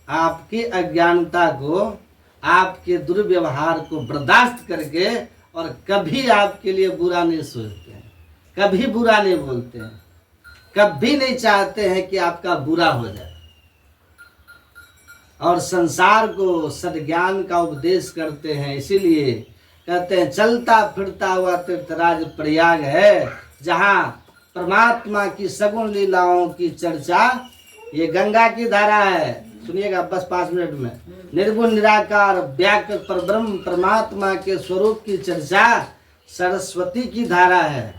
आपकी अज्ञानता को, आपके दुर्व्यवहार को बर्दाश्त करके और कभी आपके लिए बुरा नहीं सोचते हैं, कभी बुरा नहीं बोलते हैं, कभी नहीं चाहते हैं कि आपका बुरा हो जाए। और संसार को सद्ज्ञान का उपदेश करते हैं। इसीलिए कहते हैं चलता फिरता हुआ तीर्थराज प्रयाग है, जहाँ परमात्मा की सगुण लीलाओं की चर्चा, ये गंगा की धारा है, सुनिएगा बस 5 मिनट में। निर्गुण निराकार व्यापक परब्रह्म परमात्मा के स्वरूप की चर्चा सरस्वती की धारा है।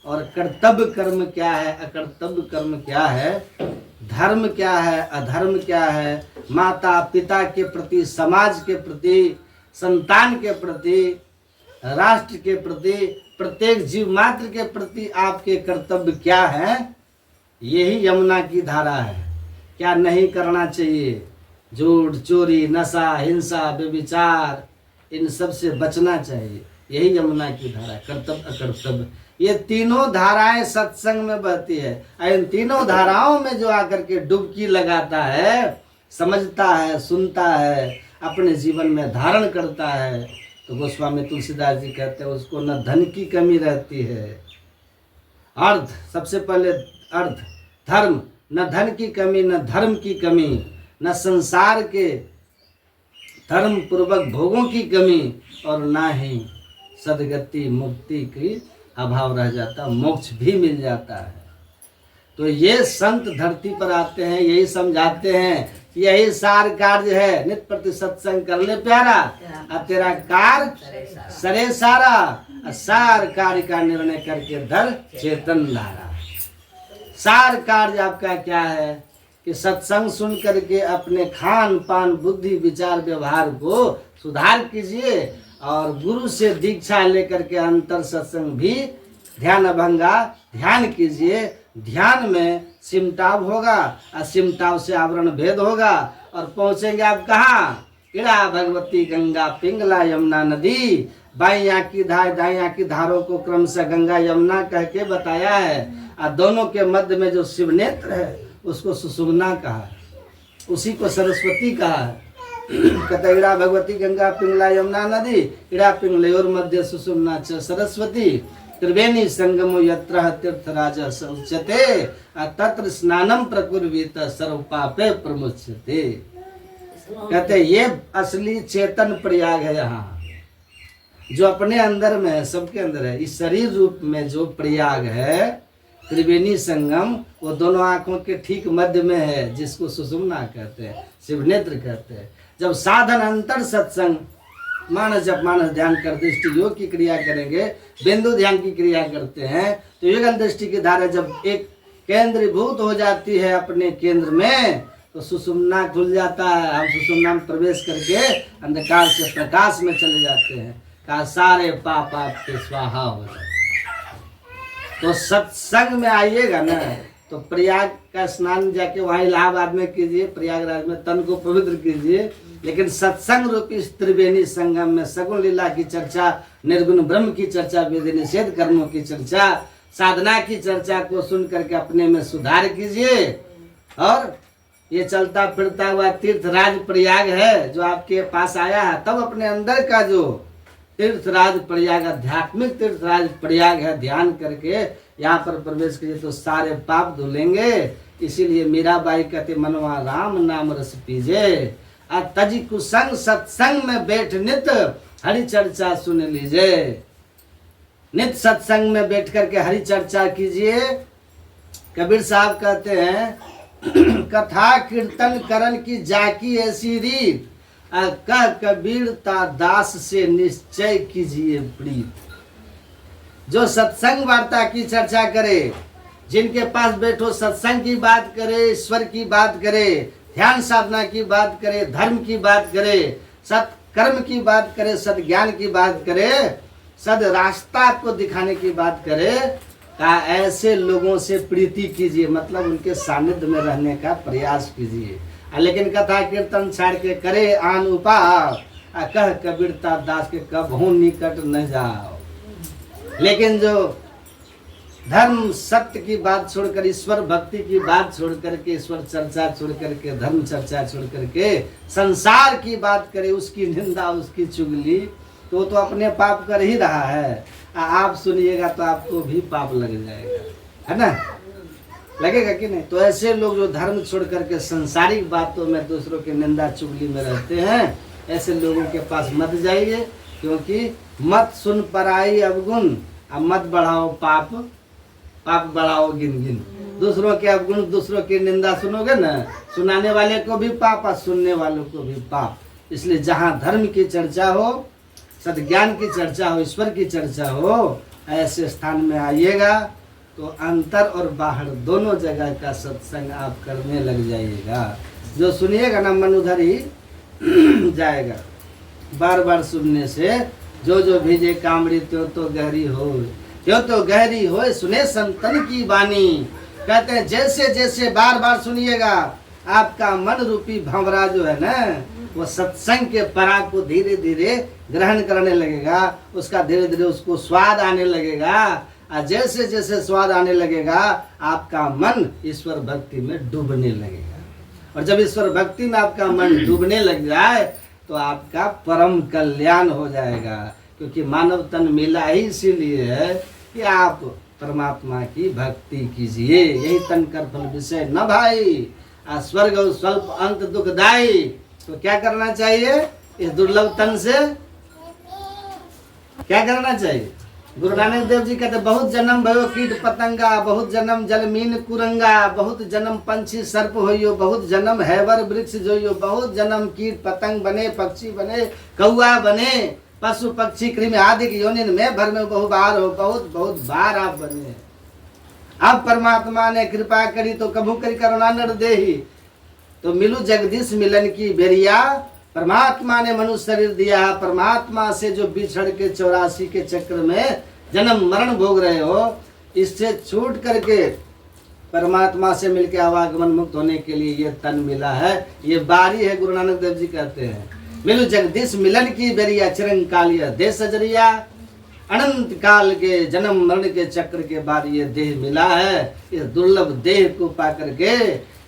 और कर्तव्य कर्म क्या है, अकर्तव्य कर्म क्या है, धर्म क्या है, अधर्म क्या है, माता पिता के प्रति, समाज के प्रति, संतान के प्रति, राष्ट्र के प्रति, प्रत्येक जीव मात्र के प्रति आपके कर्तव्य क्या है, यही यमुना की धारा है। क्या नहीं करना चाहिए, झूठ, चोरी, नशा, हिंसा, व्यभिचार, इन सब से बचना चाहिए, यही यमुना की धारा, कर्तव्य अकर्तव्य। ये तीनों धाराएं सत्संग में बहती है। इन तीनों धाराओं में जो आकर के डुबकी लगाता है, समझता है, सुनता है, अपने जीवन में धारण करता है, तो गोस्वामी तुलसीदास जी कहते हैं उसको न धन की कमी रहती है, अर्थ, सबसे पहले अर्थ, धर्म, न धन की कमी, न धर्म की कमी, न संसार के धर्म पूर्वक भोगों की कमी, और ना ही सदगति मुक्ति की अभाव रह जाता, मोक्ष भी मिल जाता है। तो ये संत धरती पर आते हैं, यही समझाते हैं, यही सार कार्य है। नित्य प्रति सत्संग कर ले प्यारा, अब तेरा कार्य सरे सारा, सार कार्य का निर्णय करके धर चेतन धारा। सार कार्य आपका क्या है कि सत्संग सुन करके अपने खान पान बुद्धि विचार व्यवहार को सुधार कीजिए, और गुरु से दीक्षा लेकर के अंतर सत्संग भी ध्यान अभंगा ध्यान कीजिए। ध्यान में सिमटाव होगा, और सिमटाव से आवरण भेद होगा, और पहुंचेंगे आप कहाँ, इड़ा भगवती गंगा पिंगला यमुना नदी। बाई आँख की धार दाई आँख की धारों को क्रमशः गंगा यमुना कह के बताया है, और दोनों के मध्य में जो शिव नेत्र है उसको सुषुम्ना कहा है, उसी को सरस्वती कहा है। कहते इड़ा भगवती गंगा पिंगला यमुना नदी, इड़ा पिंगलयोर मध्य सुषुम्ना च सरस्वती, त्रिवेणी संगमो यत्र तीर्थराज उच्यते, तत्र स्नानम प्रकुर्वीत सर्व पापे प्रमुच्यते। कहते ये असली चेतन प्रयाग है, यहाँ जो अपने अंदर में है, सबके अंदर है। इस शरीर रूप में जो प्रयाग है त्रिवेणी संगम, वो दोनों आंखों के ठीक मध्य में है, जिसको सुषुम्ना कहते हैं, शिवनेत्र कहते हैं। जब साधन अंतर सत्संग मानस जब मानस ध्यान कर दृष्टि योग की क्रिया करेंगे, बिंदु ध्यान की क्रिया करते हैं, तो युगल दृष्टि की धारा जब एक केंद्रीभूत हो जाती है अपने केंद्र में, तो सुषुम्ना खुल जाता है। हम सुषुम्ना में प्रवेश करके अंधकार से प्रकाश में चले जाते हैं, कहा सारे पाप आपके स्वाहा हो जाते। तो सत्संग में आइएगा ना, तो प्रयाग का स्नान जाके वहाँ इलाहाबाद में कीजिए, प्रयागराज में तन को पवित्र कीजिए, लेकिन सत्संग रूपी इस त्रिवेणी संगम में सगुण लीला की चर्चा, निर्गुण ब्रह्म की चर्चा, विधि निषेध कर्मों की चर्चा, साधना की चर्चा को सुन करके अपने में सुधार कीजिए। और ये चलता फिरता हुआ तीर्थराज प्रयाग है जो आपके पास आया है, तब अपने अंदर का जो तीर्थराज प्रयाग, आध्यात्मिक तीर्थराज प्रयाग है, ध्यान करके यहाँ पर प्रवेश कीजिए तो सारे पाप धुलेंगे। इसीलिए मीराबाई कहते मनवा राम नाम रस पीजे, तजी कुसंग सत्संग में बैठ नित हरि चर्चा सुन लीजिए। नित सत्संग में बैठ करके हरि चर्चा कीजिए। कबीर साहब कहते हैं कथा कीर्तन करन की जाकी ऐसी रीत, कह कबीरता दास से निश्चय कीजिए प्रीत। जो सत्संग वार्ता की चर्चा करे, जिनके पास बैठो सत्संग की बात करे, ईश्वर की बात करे, ध्यान साधना की बात करे, धर्म की बात करे, सत्कर्म की बात करे, सद्ज्ञान की बात करे, सद रास्ता आपको दिखाने की बात करे, का ऐसे लोगों से प्रीति कीजिए, मतलब उनके सानिध्य में रहने का प्रयास कीजिए। लेकिन कथा कीर्तन छाड़ के करे आन उपाय, कह कबीरता दास के कबहू निकट न जाओ। लेकिन जो धर्म सत्य की बात छोड़कर, ईश्वर भक्ति की बात छोड़ करके, ईश्वर चर्चा छोड़ करके, धर्म चर्चा छोड़ करके संसार की बात करे, उसकी निंदा, उसकी चुगली, तो अपने पाप कर ही रहा है। आप सुनिएगा तो आपको भी पाप लग जाएगा, है ना, लगेगा कि नहीं। तो ऐसे लोग जो धर्म छोड़ करके सांसारिक बातों में दूसरों की निंदा चुगली में रहते हैं, ऐसे लोगों के पास मत जाइए, क्योंकि मत सुन पराई अवगुण, अब मत बढ़ाओ पाप, पाप बढ़ाओ गिन गिन। दूसरों के अवगुण, दूसरों की निंदा सुनोगे ना, सुनाने वाले को भी पाप और सुनने वालों को भी पाप। इसलिए जहाँ धर्म की चर्चा हो, सद्ज्ञान की चर्चा हो, ईश्वर की चर्चा हो, ऐसे स्थान में आइएगा तो अंतर और बाहर दोनों जगह का सत्संग आप करने लग जाइएगा। जो सुनिएगा ना मन उधर ही जाएगा। बार बार सुनने से जो जो भीजे कामड़ी त्यों तो गहरी हो, त्यों तो गहरी हो सुने संतन की वाणी। कहते हैं जैसे जैसे बार बार सुनिएगा आपका मन रूपी भंवरा जो है ना, वो सत्संग के पराग को धीरे धीरे ग्रहण करने लगेगा, उसका धीरे धीरे उसको स्वाद आने लगेगा। और जैसे जैसे स्वाद आने लगेगा आपका मन ईश्वर भक्ति में डूबने लगेगा। और जब ईश्वर भक्ति में आपका मन डूबने लग जाए तो आपका परम कल्याण हो जाएगा। क्योंकि मानव तन मिला ही इसीलिए है कि आप परमात्मा की भक्ति कीजिए। यही तन कर फल विषय न भाई, स्वर्ग और स्वल्प अंत दुखदाई। तो क्या करना चाहिए? इस दुर्लभ तन से क्या करना चाहिए? गुरु नानक देव जी कहते बहुत जन्म भयो कीट पतंगा, बहुत जन्म जलमीन कुरंगा, बहुत जन्म पंछी सर्प होइयो, बहुत जन्म हैवर वृक्ष जोइयो, बहुत जन्म कीट पतंग बने, पक्षी बने, कौआ बने, पशु पक्षी कृमि आदि योनिन में भर में बहु बार हो, बहुत बहुत बार आप बने। अब परमात्मा ने कृपा करी तो कभू करी करुणा नर देही, तो मिलू जगदीश मिलन की बेरिया। परमात्मा ने मनुष्य शरीर दिया। परमात्मा से जो बिछड़ के 84 के चक्र में जन्म मरण भोग रहे हो, इससे छूट करके परमात्मा से मिलके आवागमन मुक्त होने के लिए ये तन मिला है, ये बारी है। गुरु नानक देव जी कहते हैं मिलू जगदीश मिलन की बेरिया, चिरंग कालिया देश अजरिया। अनंत काल के जन्म मरण के चक्र के बाद ये देह मिला है। इस दुर्लभ देह को पा करके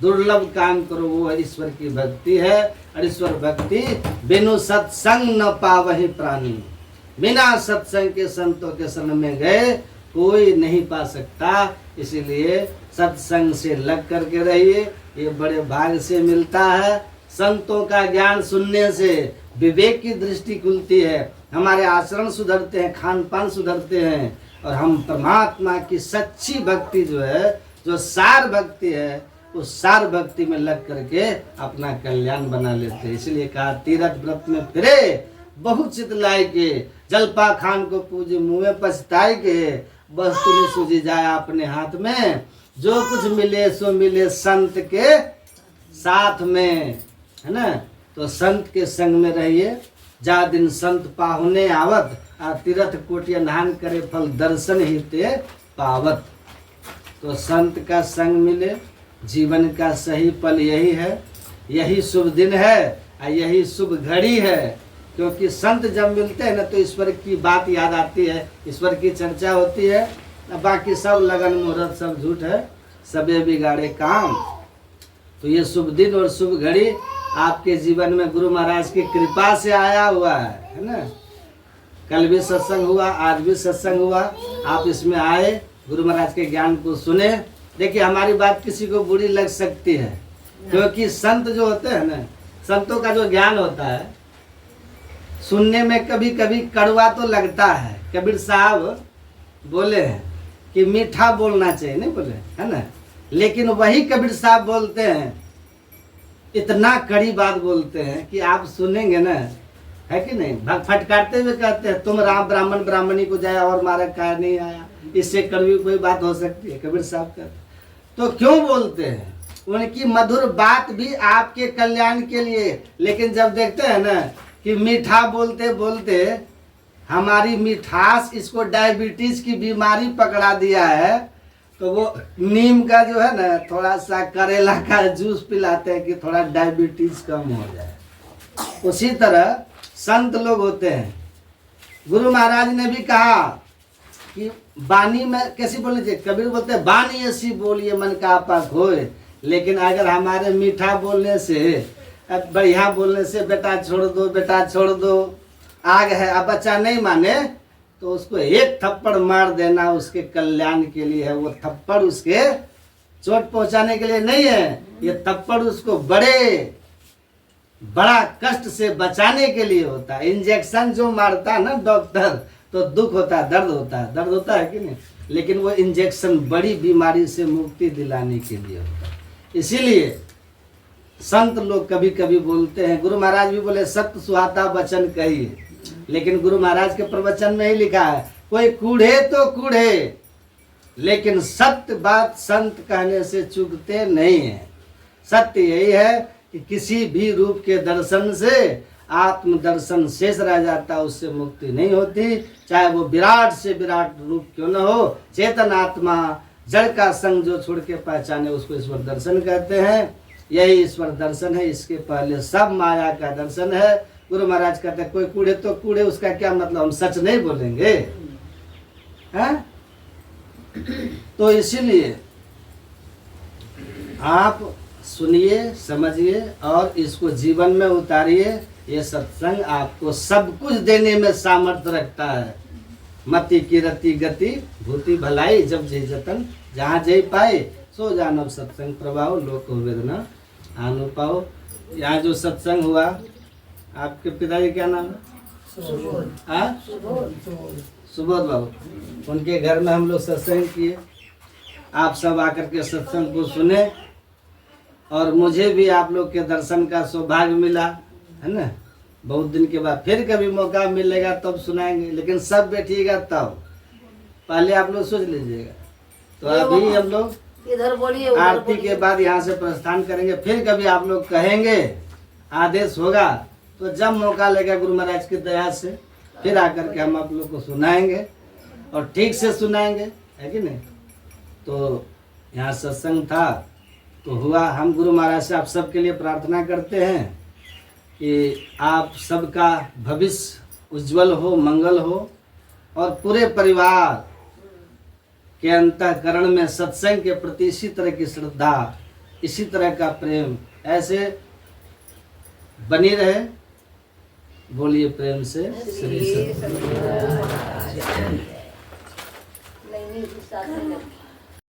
दुर्लभ काम करो, वो ईश्वर की भक्ति है। और ईश्वर भक्ति बिनु सत्संग न पावहि प्राणी। बिना सत्संग के संतों के शरण में गए कोई नहीं पा सकता। इसीलिए सत्संग से लग करके रहिए, ये बड़े भाग से मिलता है। संतों का ज्ञान सुनने से विवेक की दृष्टि खुलती है, हमारे आचरण सुधरते हैं, खान पान सुधरते हैं, और हम परमात्मा की सच्ची भक्ति जो है, जो सार भक्ति है, उस सार भक्ति में लग करके अपना कल्याण बना लेते हैं। इसलिए कहा तीरथ व्रत में फिरे बहुत चितलाए के, जलपा खान को पूजे मुँह में पछताए के, बस तुम्हें सूझी जाए अपने हाथ में, जो कुछ मिले सो मिले संत के साथ में, है ना। तो संत के संग में रहिए। जा दिन संत पाहुने आवत, आ तीरथ कोटि नहान करे फल दर्शन ही ते पावत। तो संत का संग मिले, जीवन का सही पल यही है, यही शुभ दिन है और यही शुभ घड़ी है। क्योंकि संत जब मिलते हैं ना तो ईश्वर की बात याद आती है, ईश्वर की चर्चा होती है। बाकी सब लगन मुहूर्त सब झूठ है, सबे बिगाड़े काम। तो ये शुभ दिन और शुभ घड़ी आपके जीवन में गुरु महाराज की कृपा से आया हुआ है ना। कल भी सत्संग हुआ, आज भी सत्संग हुआ, आप इसमें आए, गुरु महाराज के ज्ञान को सुने। देखिए हमारी बात किसी को बुरी लग सकती है, क्योंकि संत जो होते हैं ना, संतों का जो ज्ञान होता है सुनने में कभी कभी कड़वा तो लगता है। कबीर साहब बोले हैं कि मीठा बोलना चाहिए, नहीं बोले है ना, लेकिन वही कबीर साहब बोलते हैं, इतना कड़ी बात बोलते हैं कि आप सुनेंगे ना, है कि नहीं। फटकारते हुए कहते हैं तुम राम ब्राह्मण ब्राह्मणी को जाया और मारा क्या नहीं आया, इससे कड़वी कोई बात हो सकती है? कबीर साहब कहते तो क्यों बोलते हैं? उनकी मधुर बात भी आपके कल्याण के लिए। लेकिन जब देखते हैं ना कि मीठा बोलते बोलते हमारी मिठास इसको डायबिटीज की बीमारी पकड़ा दिया है, तो वो नीम का जो है ना थोड़ा सा करेला का जूस पिलाते हैं कि थोड़ा डायबिटीज कम हो जाए। उसी तरह संत लोग होते हैं। गुरु महाराज ने भी कहा कि बानी में कैसी बोलनी चाहिए। कबीर बोलते हैं बानी ऐसी बोलिए मन का आपा खोए। लेकिन अगर हमारे मीठा बोलने से, बढ़िया बोलने से बेटा छोड़ दो, बेटा छोड़ दो, आग है, अब बच्चा नहीं माने तो उसको एक थप्पड़ मार देना उसके कल्याण के लिए है। वो थप्पड़ उसके चोट पहुंचाने के लिए नहीं है, ये थप्पड़ उसको बड़ा कष्ट से बचाने के लिए होता है। इंजेक्शन जो मारता है ना डॉक्टर, तो दुख होता है, दर्द होता है, दर्द होता है कि नहीं। लेकिन वो इंजेक्शन बड़ी बीमारी से मुक्ति दिलाने के लिए होता है। इसीलिए संत लोग कभी कभी बोलते हैं, गुरु महाराज भी बोले सत्य सुहाता वचन कहिए, लेकिन गुरु महाराज के प्रवचन में ही लिखा है कोई कूढ़े तो कूढ़े, लेकिन सत्य बात संत कहने से चूकते नहीं है। सत्य यही है कि किसी भी रूप के दर्शन से आत्म दर्शन शेष रह जाता, उससे मुक्ति नहीं होती, चाहे वो विराट से विराट रूप क्यों न हो। चेतन आत्मा जड़ का संग जो छोड़ के पहचाने उसको ईश्वर दर्शन कहते हैं। यही ईश्वर दर्शन है, इसके पहले सब माया का दर्शन है। गुरु महाराज कहते हैं कोई कूड़े तो कूड़े, उसका क्या मतलब, हम सच नहीं बोलेंगे हैं? तो इसीलिए आप सुनिए, समझिए और इसको जीवन में उतारिए। ये सत्संग आपको सब कुछ देने में सामर्थ्य रखता है। मति की रति गति भूति भलाई जब जय जतन, जहाँ जय पाए सो जानब सत्संग प्रभाव, लोक वेदना आनु पाओ। यहाँ जो सत्संग हुआ, आपके पिताजी क्या नाम है? सुबोध बाबू, उनके घर में हम लोग सत्संग किए। आप सब आकर के सत्संग को सुने और मुझे भी आप लोग के दर्शन का सौभाग्य मिला, है ना। बहुत दिन के बाद फिर कभी मौका मिलेगा तब सुनाएंगे, लेकिन सब बैठिएगा तब, पहले आप लोग सोच लीजिएगा। तो अभी हम लोग इधर बोलिए, आरती के बाद यहाँ से प्रस्थान करेंगे। फिर कभी आप लोग कहेंगे, आदेश होगा तो जब मौका लेगा गुरु महाराज की दया से फिर आकर के हम आप लोग को सुनाएंगे और ठीक से सुनाएंगे, है कि नहीं। तो यहाँ सत्संग था तो हुआ। हम गुरु महाराज से आप सबके लिए प्रार्थना करते हैं कि आप सबका भविष्य उज्जवल हो, मंगल हो और पूरे परिवार के अंतःकरण में सत्संग के प्रति इसी तरह की श्रद्धा, इसी तरह का प्रेम ऐसे बनी रहे। बोलिए प्रेम से श्री सत्य। नहीं,